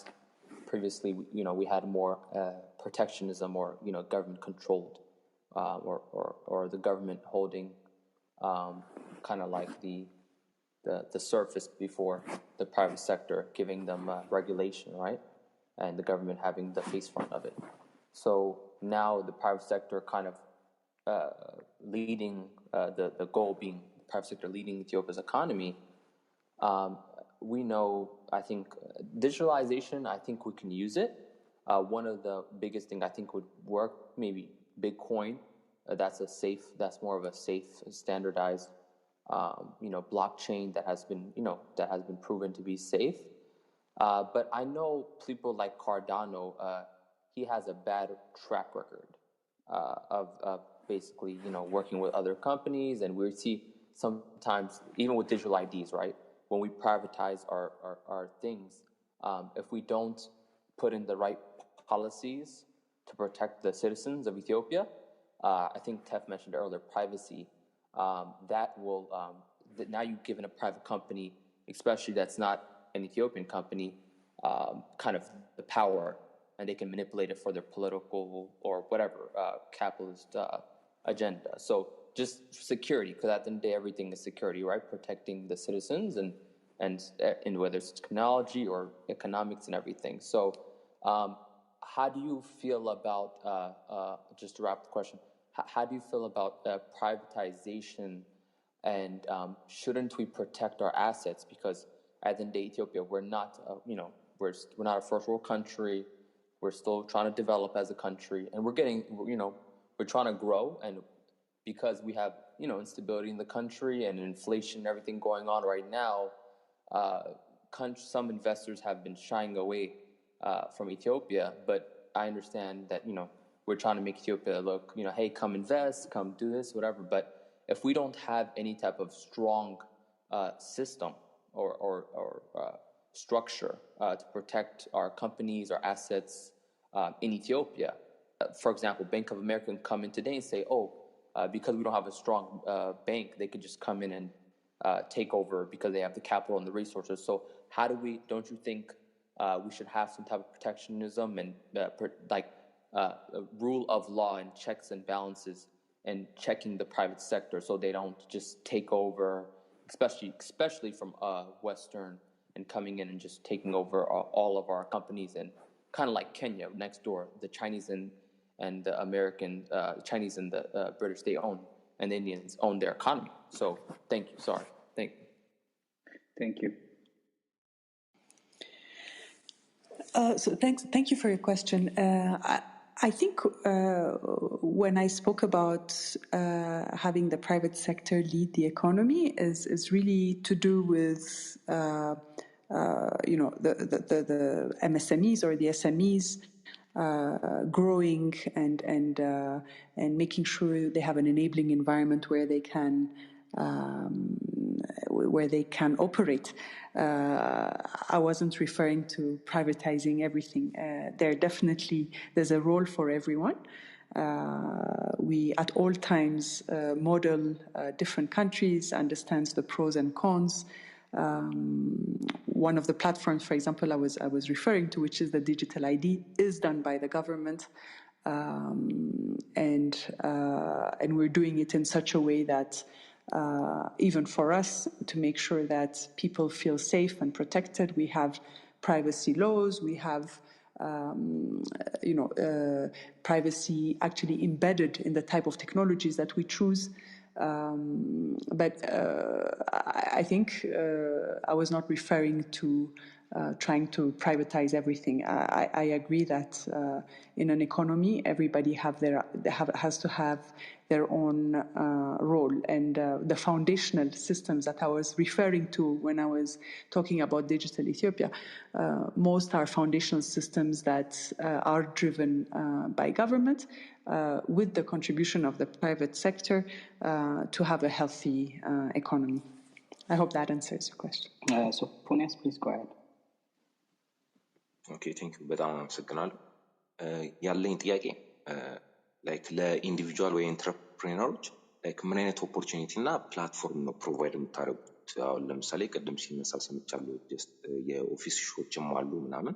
previously we had more protectionism or government controlled or the government holding kind of like the surface before the private sector giving them regulation right and the government having the face front of it so now the private sector kind of leading the goal being the private sector leading Ethiopia's economy we know I think digitalization I think we can use it one of the biggest thing I think would work maybe Bitcoin that's more of a safe standardized blockchain that has been proven to be safe but I know people like Cardano he has a bad track record of basically working with other companies and we see sometimes even with digital IDs right when we privatize our things if we don't put in the right policies to protect the citizens of Ethiopia I think Tef mentioned earlier privacy that will now you've given a private company especially that's not an Ethiopian company kind of the power and they can manipulate it for their political or whatever capitalist agenda so just security, because at the end of the day, everything is security, right? Protecting the citizens and whether it's technology or economics and everything. So how do you feel about, just to wrap the question, how do you feel about privatization, and shouldn't we protect our assets? Because at the end of the day, Ethiopia, we're not, we're not a first world country. We're still trying to develop as a country, and we're getting, we're trying to grow. And because we have, instability in the country and inflation and everything going on right now, some investors have been shying away from Ethiopia. But I understand that, we're trying to make Ethiopia look, hey, come invest, come do this, whatever. But if we don't have any type of strong system or structure to protect our companies, our assets in Ethiopia, for example, Bank of America can come in today and say, because we don't have a strong bank, they could just come in and take over because they have the capital and the resources. So don't you think we should have some type of protectionism and rule of law and checks and balances and checking the private sector so they don't just take over, especially from Western, and coming in and just taking over all of our companies, and kind of like Kenya next door, the Chinese and the American, Chinese and the British, they own, and the Indians own their economy. So thank you. Sorry. Thank you. So thank you for your question. I think when I spoke about having the private sector lead the economy is really to do with the MSMEs or the SMEs growing and making sure they have an enabling environment where they can operate. I wasn't referring to privatizing everything. There's a role for everyone. We at all times model different countries, understands the pros and cons. One of the platforms, for example, I was referring to, which is the digital ID, is done by the government, and we're doing it in such a way that even for us to make sure that people feel safe and protected, we have privacy laws, we have privacy actually embedded in the type of technologies that we choose. But I think I was not referring to trying to privatize everything. I agree that in an economy, everybody has to have their own role, and the foundational systems that I was referring to when I was talking about Digital Ethiopia, most are foundational systems that are driven by government with the contribution of the private sector to have a healthy economy. I hope that answers your question. So, Punias, please go ahead. Okay, thank you. በጣም አመሰግናለሁ። ያለኝ ጥያቄ ላይክ ለኢንዲቪጁዋል ወይ ኢንተርፕሬነሮች ላይክ ምን አይነት ኦፖርቹኒቲ እና ፕላትፎርም ነው ፕሮቫይድ የምታደርጉት? አሁን ለምሳሌ ቅድም ሲነሳ ሰምቻለሁ ጀስት የኦፊስ ሾችም አሉ ምናምን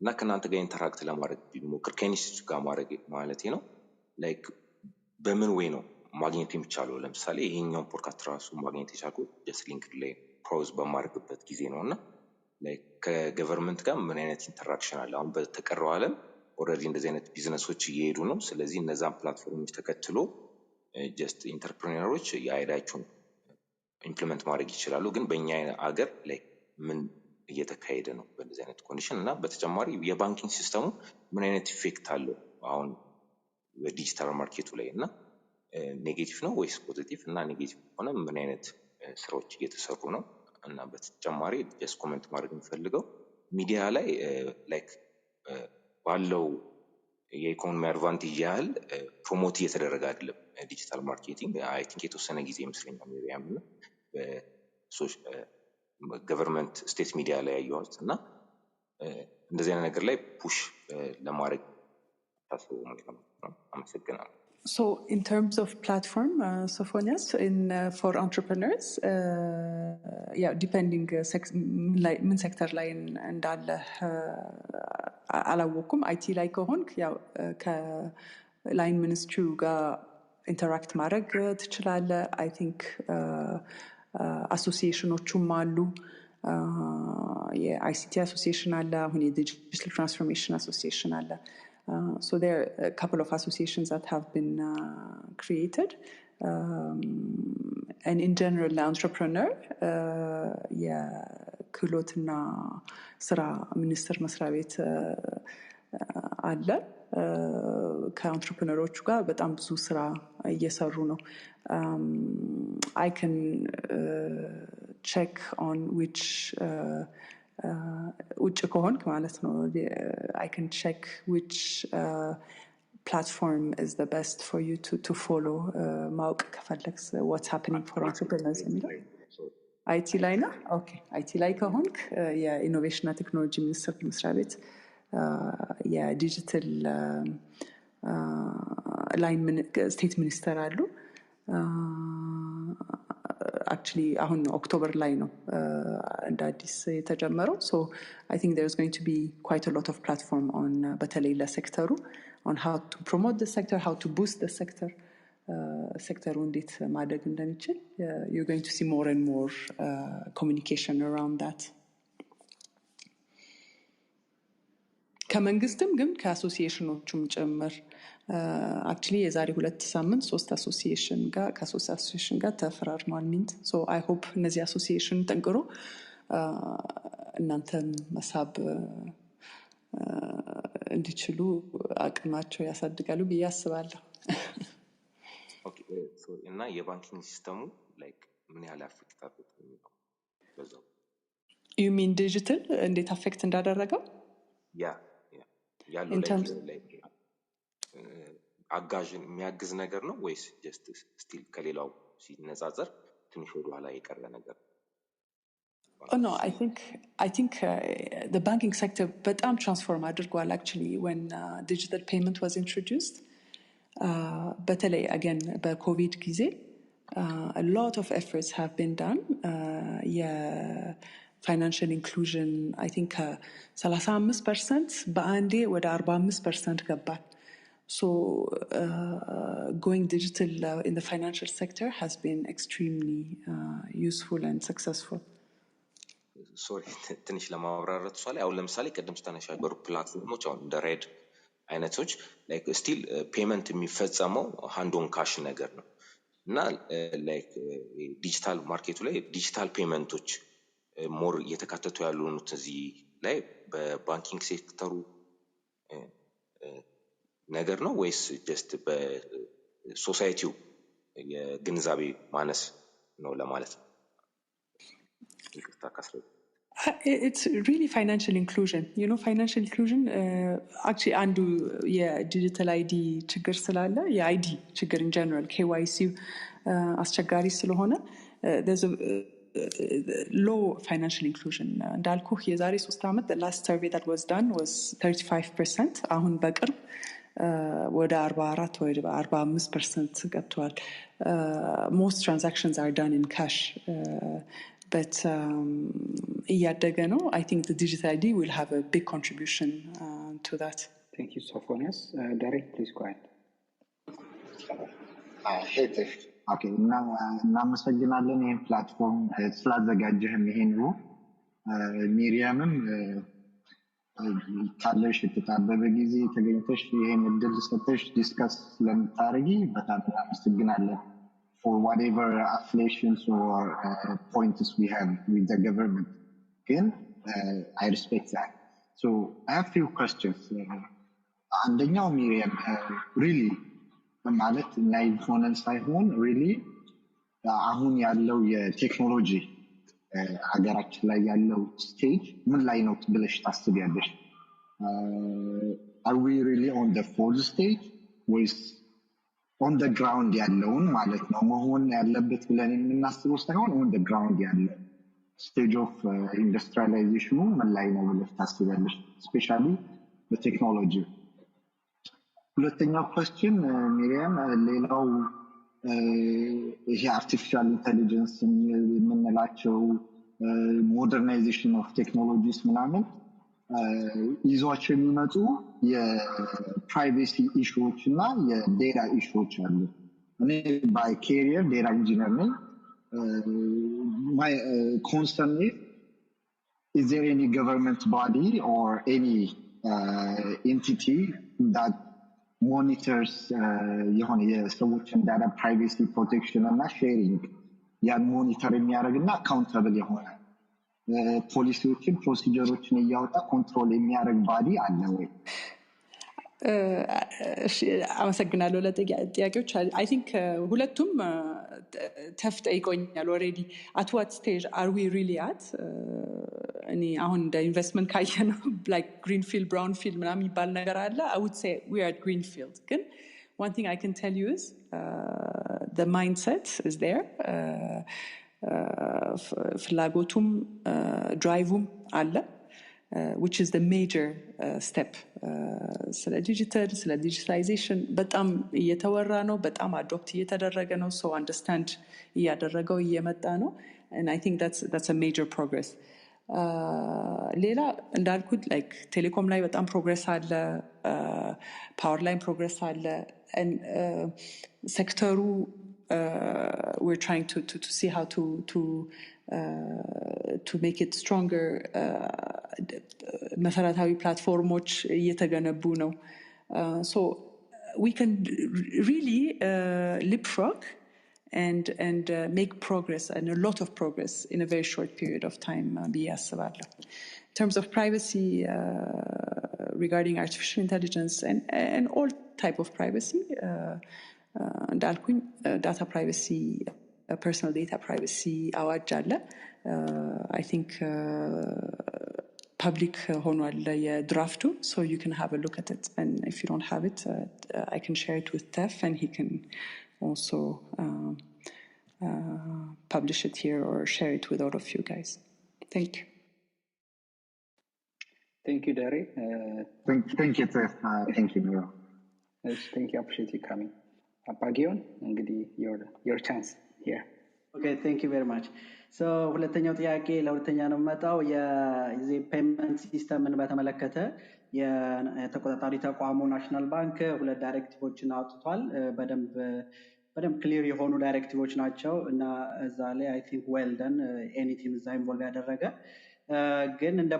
እና ከእናንተ ጋር ኢንተራክት ለማድረግ ቢሞክር ከኢንስቲትዩት ጋር ማድረግ ማለቴ ነው ላይክ በምን ወይ ነው ማግኘት የሚቻለው? ለምሳሌ ይሄኛውን ፖድካስት ራሱ ማግኘት የቻልኩት ጀስት ሊንክድ ላይ ፕሮዝ በማድረግበት ጊዜ ነው እና ከገቨርንመንት ጋር ምን አይነት ኢንተራክሽን አለ? አሁን በተቀረው ዓለም ኦልሬዲ እንደዚህ አይነት ቢዝነሶች እየሄዱ ነው። ስለዚህ እነዛን ፕላትፎርሞች ተከትሎ ጀስት ኢንተርፕሬነሮች የአይዲያቸውን ኢምፕሊመንት ማድረግ ይችላሉ። ግን በእኛ አገር ላይ ምን እየተካሄደ ነው በእንደዚህ አይነት ኮንዲሽን? እና በተጨማሪ የባንኪንግ ሲስተሙ ምን አይነት ኢፌክት አለው አሁን በዲጂታል ማርኬቱ ላይ? እና ኔጌቲቭ ነው ወይስ ፖዚቲቭ? እና ኔጌቲቭ ሆነ ምን አይነት ስራዎች እየተሰሩ ነው? እና በተጨማሪ ጀስት ኮሜንት ማድረግ የሚፈልገው ሚዲያ ላይ ላይክ ባለው የኢኮኖሚ አድቫንቴጅ ያህል ፕሮሞት እየተደረገ አይደለም ዲጂታል ማርኬቲንግ። አይ ቲንክ የተወሰነ ጊዜ ይመስለኛል ሚሪያም እና ገቨርንመንት ስቴት ሚዲያ ላይ ያየሁት እና እንደዚህ አይነት ነገር ላይ ፑሽ ለማድረግ ታስቦ ማለት ነው። አመሰግናለሁ። So in terms of platform, Sophonias, for entrepreneurs, depending ምን ሴክተር ላይ እንዳለ አላወኩም። አይቲ ላይ ከሆንክ ያው ከላይን ሚኒስትሪው ጋር ኢንተራክት ማድረግ ትችላለህ። አይ ቲንክ አሶሲዬሽኖቹም አሉ። የአይሲቲ አሶሲዬሽን አለ፣ አሁን የዲጂታል ትራንስፎርሜሽን አሶሲዬሽን አለ። So there are a couple of associations that have been created. And in general, the entrepreneur, የክህሎትና ስራ ሚኒስቴር መስሪያ ቤት አለ። ከአንትረፕረነሮቹ ጋር በጣም ብዙ ስራ እየሰሩ ነው። I can check on which ውጭ ከሆንክ ማለት ነው። I can check which platform is the best for you to follow. ማወቅ ከፈለክ what's happening for entrepreneurs የሚለው IT ላይ ነው። ኦኬ IT ላይ ከሆንክ የኢኖቬሽንና ቴክኖሎጂ ሚኒስቴር መስሪያ ቤት የዲጂታል ላይን ስቴት ሚኒስተር አሉ። actually አሁን ኦክቶበር ላይ ነው እንደ አዲስ የተጀመረው። So I think there's going to be quite a lot of platform on በተለይ ለሴክተሩ on how to promote the sector, how to boost the sector. ሴክተሩ እንዴት ማደግ እንደሚችል you're going to see more and more communication around that. ከመንግስትም ግን ከአሶሲዬሽኖቹም ጭምር actually የዛሬ 2 ሳምንት 3 አሶሲዬሽን ጋር ከ3 አሶሲዬሽን ጋር ተፈራርሟል ሚንት። So I hope እነዚህ አሶሲዬሽን ጠንቅሮ እናንተም መሳብ እንዲችሉ አቅማቸው ያሳድጋሉ ብዬ አስባለሁ። ኦኬ ሶ እና የባንኪንግ ሲስተሙ ላይክ ምን ያህል አፌክት አድርጎት ነው በዛው? You mean digital እንዴት አፌክት እንዳደረገው? ያለው ላይክ አጋዥን የሚያግዝ ነገር ነው ወይስ ጀስት ስቲል ከሌላው ሲነጻጸር ትንሽ ወደ ኋላ የቀረ ነገር? Oh no, I think the banking sector በጣም transform አድርጓል actually when digital payment was introduced. በተለይ again በኮቪድ ጊዜ a lot of efforts have been done. financial inclusion I think 35% በአንዴ ወደ 45% ገባል። So going digital in the financial sector has been extremely useful and successful. ሶሪ ትንሽ ለማብራራት ሷል አሁን ለምሳሌ ቀደም ስታነሻገሩ ፕላትፎርሞች አሁን እንደ ሬድ አይነቶች ላይክ ስቲል ፔመንት የሚፈጸመው ሃንድ ኦን ካሽ ነገር ነው እና ላይክ ዲጂታል ማርኬቱ ላይ ዲጂታል ፔመንቶች ሞር እየተካተቱ ያሉት እዚህ ላይ በባንኪንግ ሴክተሩ ነገር ነው ወይስ ጀስት በሶሳይቲው የግንዛቤ ማነስ ነው ለማለት ነው? It's really financial inclusion. You know, financial inclusion actually አንዱ የዲጂታል አይዲ ችግር ስላለ የአይዲ ችግር in general KYC አስቸጋሪ ስለሆነ there's a low financial inclusion. እንዳልኩህ የዛሬ 3 ዓመት the last survey that was done was 35%. አሁን በቅርብ ወደ 44 ወይ 45% ገብቷል። Most transactions are done in cash. But እያደገ ነው. I think the digital ID will have a big contribution to that. Thank you, Sophonius. Derek, please go ahead. Okay, እናመሰግናለን ይህን ፕላትፎርም ስላዘጋጀህም ይሄን ነው። ሚሪያምም ካለሽ የተጣበበ ጊዜ ተገኝተሽ ይሄን እድል ሰጥተሽ ዲስከስ ስለምታደርጊ በጣም እናመሰግናለን. For whatever affiliations or points we have with the government. Again, I respect that. So I have few questions. አንደኛው ሚሪያም really ማለት ናይቭ ሆነን ሳይሆን really አሁን ያለው የቴክኖሎጂ ሀገራችን ላይ ያለው ስቴጅ ምን ላይ ነው ብለሽ ታስቢያለሽ? Are we really on the fourth stage ወይስ on the ground ያለውን ማለት ነው መሆን ያለበት ብለን የምናስበው ሳይሆን on the ground ያለው stage of industrialization ምን ላይ ነው ብለሽ ታስቢያለሽ? especially በቴክኖሎጂ። ሁለተኛው question ሚሪያም ሌላው ይሄ artificial intelligence የምንላቸው modernization of technologies ምናምን ይዟቸው የሚመጡ የፕራይቬሲ ኢሹዎች እና የዴታ ኢሹዎች አሉ። by career data engineer my concern is there any government body or any entity that monitors የሰዎችን data privacy protection እና sharing ያን ሞኒተር የሚያደርግና accountable የሆነ ፖሊሲዎችን ፕሮሲጀሮችን እያወጣ ኮንትሮል የሚያደርግ ባዲ አለ ወይ? አመሰግናለሁ ለጥያቄዎች። I think ሁለቱም ተፍጠይቆኛል already. At what stage are we really at? እኔ አሁን እንደ ኢንቨስትመንት ካየነው like greenfield brownfield ምናምን የሚባል ነገር አለ. I would say we are at greenfield. ግን one thing I can tell you is the mindset is there. ፍላጎቱም ድራይቭም አለ, which is the major step. ስለ ዲጂታል ስለ ዲጂታላይዜሽን በጣም እየተወራ ነው, በጣም አዶፕት እየተደረገ ነው, so understand እያደረገው እየመጣ ነው, and I think that's a major progress. ሌላ እንዳልኩት like ቴሌኮም ላይ በጣም ፕሮግረስ አለ, ፓወር ላይ ፕሮግረስ አለ, and ሴክተሩ we're trying to see how to make it stronger. መሰረታዊ ፕላትፎርሞች እየተገነቡ ነው, so we can really leapfrog and make progress, and a lot of progress in a very short period of time. ብዬ አስባለሁ. In terms of privacy, regarding artificial intelligence and all type of privacy, እንዳልኩኝ ዳታ ፕራይቬሲ personal data privacy አዋጅ አለ. I think public ሆኗል የድራፍቱ, so you can have a look at it, and if you don't have it, I can share it with Tef, and he can also publish it here or share it with all of you guys. Thank you. Thank you, Dari. Thank you, Tef. Thank you, Myriam. Thank you. Appreciate you coming. Apagion, እንግዲህ your chance here. Okay, thank you very much. So ሁለተኛው ጥያቄ ለሁለተኛ ነው መጣው የዚህ ፔመንት ሲስተምን በተመለከተ የተቆጣጣሪ ተቋሙ ናሽናል ባንክ ሁለት ዳይሬክቲቮችን አውጥቷል። በደንብ ክሊር የሆኑ ዳይሬክቲቮች ናቸው እና እዛ ላይ I think well done any team እዛ ኢንቮልቭ ያደረገ ግን እንደ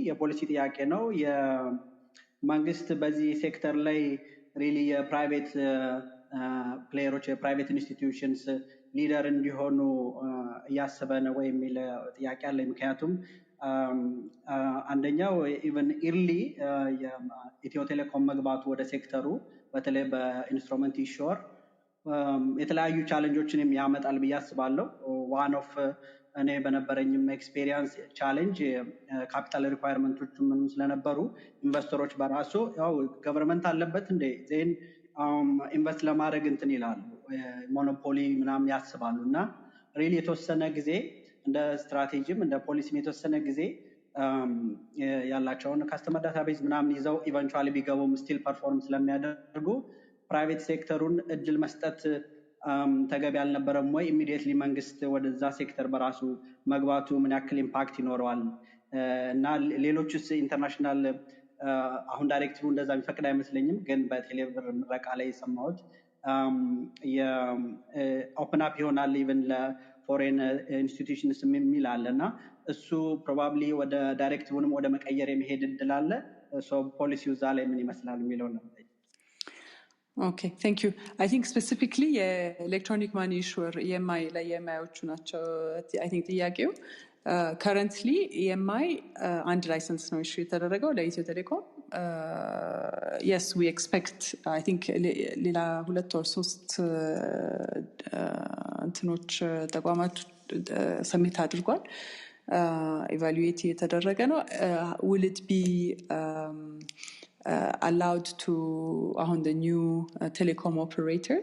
የፖሊሲ ጥያቄ ነው። የመንግስት በዚህ ሴክተር ላይ really የፕራይቬት ፕሌየሮች የፕራይቬት ኢንስቲትዩሽንስ ሊደር እንዲሆኑ እያሰበ ነው ወይ የሚል ጥያቄ አለ። ምክንያቱም አንደኛው ኢቨን ኢርሊ የኢትዮ ቴሌኮም መግባቱ ወደ ሴክተሩ በተለይ በኢንስትሩመንት ኢሹር የተለያዩ ቻሌንጆችን ያመጣል ብዬ አስባለሁ። ዋን ኦፍ እኔ በነበረኝም ኤክስፔሪየንስ ቻሌንጅ ካፒታል ሪኳየርመንቶች ምንም ስለነበሩ ኢንቨስተሮች በራሱ ያው ገቨርንመንት አለበት እንደ ዜን ኢንቨስት ለማድረግ እንትን ይላሉ ሞኖፖሊ ምናምን ያስባሉ እና ሪሊ የተወሰነ ጊዜ እንደ ስትራቴጂም እንደ ፖሊሲም የተወሰነ ጊዜ ያላቸውን ካስተመር ዳታቤዝ ምናምን ይዘው ኢቨንቹዋሊ ቢገቡም ስቲል ፐርፎርም ስለሚያደርጉ ፕራይቬት ሴክተሩን እድል መስጠት ተገቢ አልነበረም ወይ? ኢሚዲየትሊ መንግስት ወደዛ ሴክተር በራሱ መግባቱ ምን ያክል ኢምፓክት ይኖረዋል? እና ሌሎችስ ኢንተርናሽናል አሁን ዳይሬክቲቭ እንደዛ የሚፈቅድ አይመስለኝም፣ ግን በቴሌብር ምረቃ ላይ የሰማሁት የኦፕን አፕ ይሆናል ኢቨን ለፎሬን ኢንስቲትዩሽንስ የሚል አለ እና እሱ ፕሮባብሊ ወደ ዳይሬክቲቭንም ወደ መቀየር የመሄድ እድል አለ። ፖሊሲው እዛ ላይ ምን ይመስላል የሚለው ነው። Okay, thank you. I think specifically electronic money issuer EMI ላይ EMIዎቹ ናቸው I think ጥያቄው። currently EMI አንድ ላይሰንስ ነው ኢሹ የተደረገው ለኢትዮ ቴሌኮም። yes, we expect I think ሌላ 2 or 3 እንትኖች ተቋማት ሰሚት አድርጓል። ኢቫሉዌት የተደረገ ነው። will it be allowed to on the new telecom operator?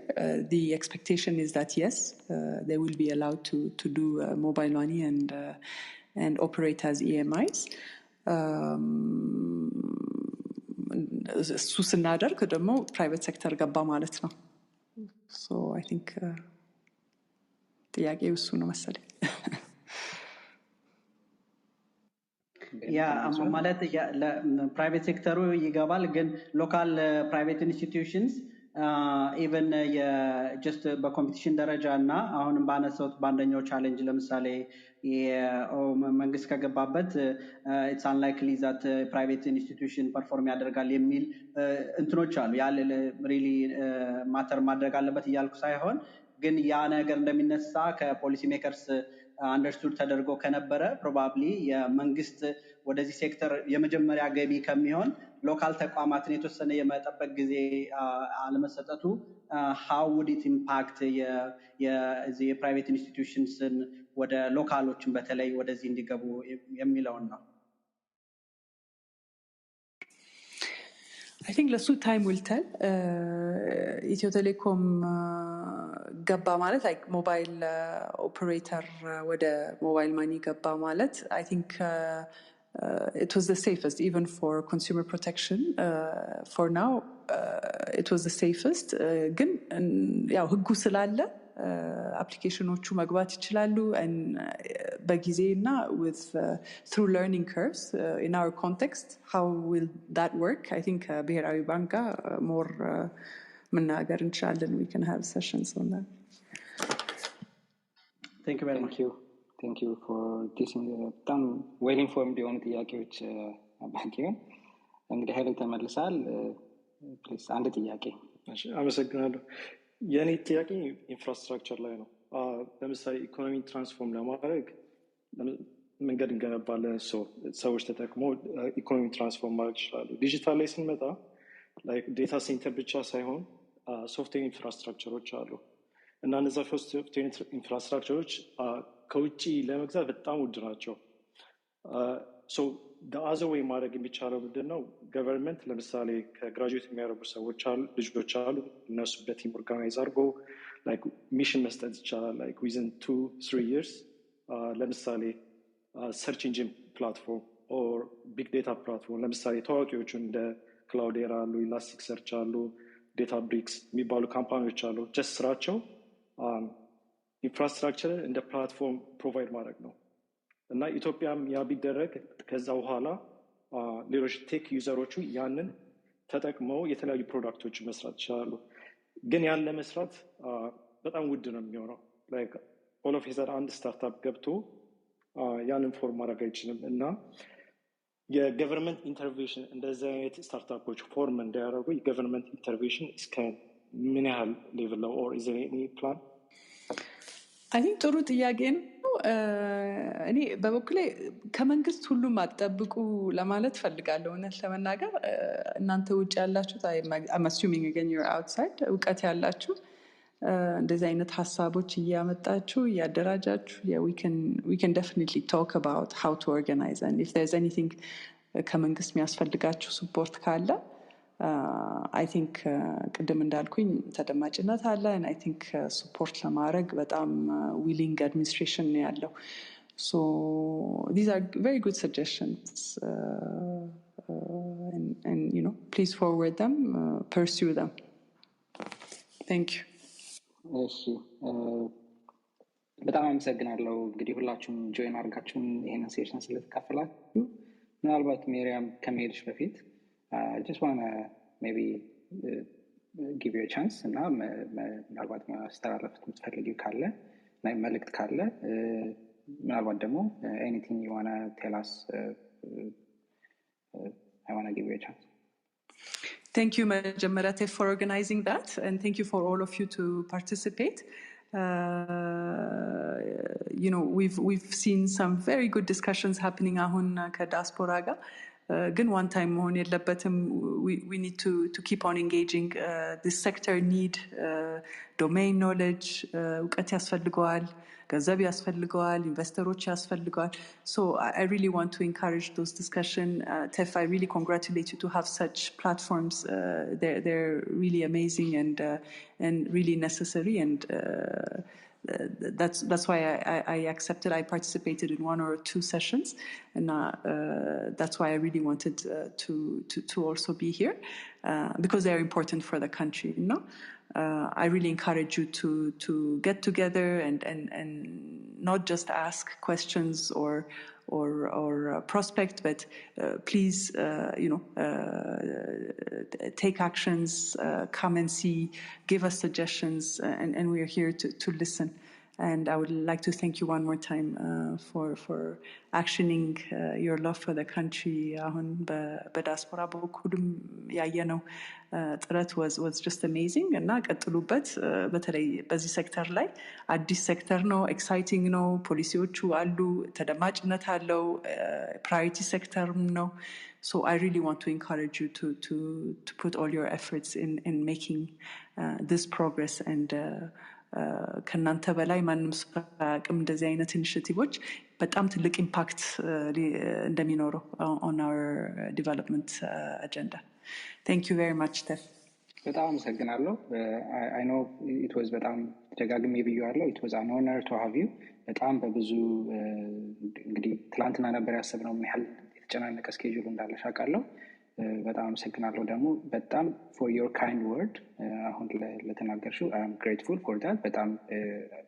The expectation is that yes, they will be allowed to do mobile money and operate as EMIs. እሱ ስናደርግ ደግሞ ፕራይቬት ሴክተር ገባ ማለት ነው። so I think ጥያቄው እሱ ነው መሰለኝ። ያ ማለት ፕራይቬት ሴክተሩ ይገባል፣ ግን ሎካል ፕራይቬት ኢንስቲትዩሽንስ ኢቨን ጀስት በኮምፒቲሽን ደረጃ እና አሁንም ባነሳሁት በአንደኛው ቻሌንጅ ለምሳሌ መንግስት ከገባበት ኢትስ አንላይክሊ ዛት ፕራይቬት ኢንስቲትዩሽን ፐርፎርም ያደርጋል የሚል እንትኖች አሉ። ያ ሪሊ ማተር ማድረግ አለበት እያልኩ ሳይሆን ግን ያ ነገር እንደሚነሳ ከፖሊሲ ሜከርስ አንደርስቱድ ተደርጎ ከነበረ ፕሮባብሊ የመንግስት ወደዚህ ሴክተር የመጀመሪያ ገቢ ከሚሆን ሎካል ተቋማትን የተወሰነ የመጠበቅ ጊዜ አለመሰጠቱ how would it impact የፕራይቬት ኢንስቲትዩሽንስን ወደ ሎካሎችን በተለይ ወደዚህ እንዲገቡ የሚለውን ነው። I think ለሱ time will tell. ኢትዮ ቴሌኮም ገባ ማለት like mobile operator ወደ mobile money ገባ ማለት I think it was the safest even for consumer protection. For now it was the safest. ግን ያው ህጉ ስላለ አፕሊኬሽኖቹ መግባት ይችላሉ በጊዜና with through learning curves in our context. How will that work? I think ብሔራዊ ባንክ more መናገር እንችላለን. We can have sessions on that. Thank you very much. Thank you for this. በጣም well informed የሆኑ ጥያቄዎች አባንኪውን እንግዲህ ኃይሌ ተመልሳል። ፕሊዝ አንድ ጥያቄ። እሺ አመሰግናለሁ። የኔ ጥያቄ ኢንፍራስትራክቸር ላይ ነው። ለምሳሌ ኢኮኖሚ ትራንስፎርም ለማድረግ መንገድ እንገነባለን፣ ሰዎች ተጠቅመው ኢኮኖሚ ትራንስፎርም ማድረግ ይችላሉ። ዲጂታል ላይ ስንመጣ ላይክ ዴታ ሴንተር ብቻ ሳይሆን ሶፍትዌር ኢንፍራስትራክቸሮች አሉ እና እነዛ ሶፍትዌር ኢንፍራስትራክቸሮች ከውጭ ለመግዛት በጣም ውድ ናቸው። the way ማድረግ የሚቻለው ምንድነው? ገቨርንመንት ለምሳሌ ከግራጁዌት የሚያደርጉ ሰዎች አሉ፣ ልጆች አሉ፣ እነሱ በቲም ኦርጋናይዝ አድርጎ ላይክ ሚሽን መስጠት ይቻላል። ላይክ within 2-3 years ለምሳሌ ሰርች ኢንጂን ፕላትፎርም ኦር ቢግ ዴታ ፕላትፎርም ለምሳሌ ታዋቂዎቹ እንደ ክላውዴራ አሉ፣ ኢላስቲክ ሰርች አሉ፣ ዴታ ብሪክስ የሚባሉ ካምፓኒዎች አሉ። ጀስት ስራቸው ኢንፍራስትራክቸር እንደ ፕላትፎርም ፕሮቫይድ ማድረግ ነው እና ኢትዮጵያም ያ ቢደረግ ከዛ በኋላ ሌሎች ቴክ ዩዘሮቹ ያንን ተጠቅመው የተለያዩ ፕሮዳክቶች መስራት ይችላሉ። ግን ያን ለመስራት በጣም ውድ ነው የሚሆነው። ላይክ ኦል ኦፍ ሂዘር አንድ ስታርታፕ ገብቶ ያንን ፎርም ማድረግ አይችልም እና የገቨርንመንት ኢንተርቬንሽን እንደዚህ አይነት ስታርታፖች ፎርም እንዲያደርጉ የገቨርንመንት ኢንተርቬንሽን እስከ ምን ያህል ሌቭል ነው? ኦር ኢዝ ዜር ኤኒ ፕላን? አይ ቲንክ ጥሩ ጥያቄ ነው። እኔ በበኩሌ ከመንግስት ሁሉም አትጠብቁ ለማለት ፈልጋለሁ። እውነት ለመናገር እናንተ ውጭ ያላችሁት I'm assuming again you're outside እውቀት ያላችሁ እንደዚህ አይነት ሀሳቦች እያመጣችሁ እያደራጃችሁ we can definitely talk about how to organize and if there's anything ከመንግስት የሚያስፈልጋችሁ support ካለ I think ቅድም እንዳልኩኝ ተደማጭነት አለ and I think support ለማድረግ በጣም willing administration ያለው. So these are very good suggestions and you know please forward them, pursue them. Thank you. እሺ በጣም አመሰግናለሁ። እንግዲህ ሁላችሁም ጆይን አድርጋችሁን ይሄንን ሴሽን ስለተካፈላችሁ ምናልባት ሚሪያም ከመሄድሽ በፊት I just want to maybe give you a chance እና ምናልባት ማስተላለፍ የምትፈልጊው ካለ ናይ መልእክት ካለ ምናልባት ደግሞ anything you want to tell us I want to give you a chance. Thank you Majammarate for organizing that and thank you for all of you to participate. You know we've seen some very good discussions happening ahun ከዲያስፖራ ጋር ግን one time መሆን የለበትም. We need to keep on engaging. This sector need domain knowledge, እውቀት ያስፈልገዋል፣ ገንዘብ ያስፈልገዋል፣ ኢንቨስተሮች ያስፈልገዋል. So I really want to encourage those discussion. Tef, I really congratulate you to have such platforms. They're really amazing and really necessary and that's why I accepted. I participated in 1 or 2 sessions and that's why I really wanted to also be here. because they are important for the country, you know. I really encourage you to get together and not just ask questions or prospect, but please, take actions, come and see, give us suggestions, and we are here to listen. And I would like to thank you one more time for actioning your love for the country. አሁን በዲያስፖራ በኩልም ያየነው ጥረት was just amazing እና ቀጥሉበት። በተለይ በዚህ ሴክተር ላይ አዲስ ሴክተር ነው፣ ኤክሳይቲንግ ነው፣ ፖሊሲዎቹ አሉ፣ ተደማጭነት አለው፣ ፕራዮሪቲ ሴክተርም ነው። So I really want to encourage you to put all your efforts in making this progress and ከናንተ በላይ ማንም አቅም እንደዚህ አይነት ኢኒሺቲቮች በጣም ትልቅ ኢምፓክት እንደሚኖረው on our development agenda. Thank you very much, Steph. በጣም አመሰግናለሁ። I know it was በጣም ደጋግሜ ብያለሁ. It was an honor to have you. በጣም በብዙ እንግዲህ ትላንትና ነበር ያሰብነው ምን ያህል የተጨናነቀ ስኬጁል እንዳለሽ አውቃለሁ። በጣም አመሰግናለሁ ደግሞ በጣም for your kind word አሁን ለተናገርሽው I am grateful for that። በጣም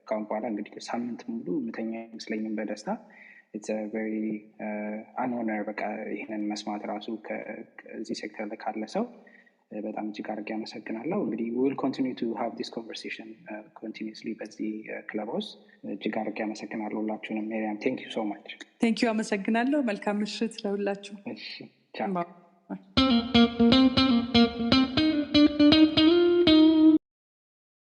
ካሁን በኋላ እንግዲህ ሳምንት ሙሉ ምተኛ አይመስለኝም በደስታ። It's a very an honor በቃ ይሄንን መስማት ራሱ ከዚህ ሴክተር ላይ ካለ ሰው በጣም እጅግ አድርጌ አመሰግናለሁ። እንግዲህ we will continue to have this conversation continuously በዚህ ክለብ ውስጥ። እጅግ አድርጌ አመሰግናለሁ ሁላችሁንም። ሜሪያም thank you so much። Thank you አመሰግናለሁ። መልካም ምሽት ለሁላችሁ። እሺ ቻው። Bye.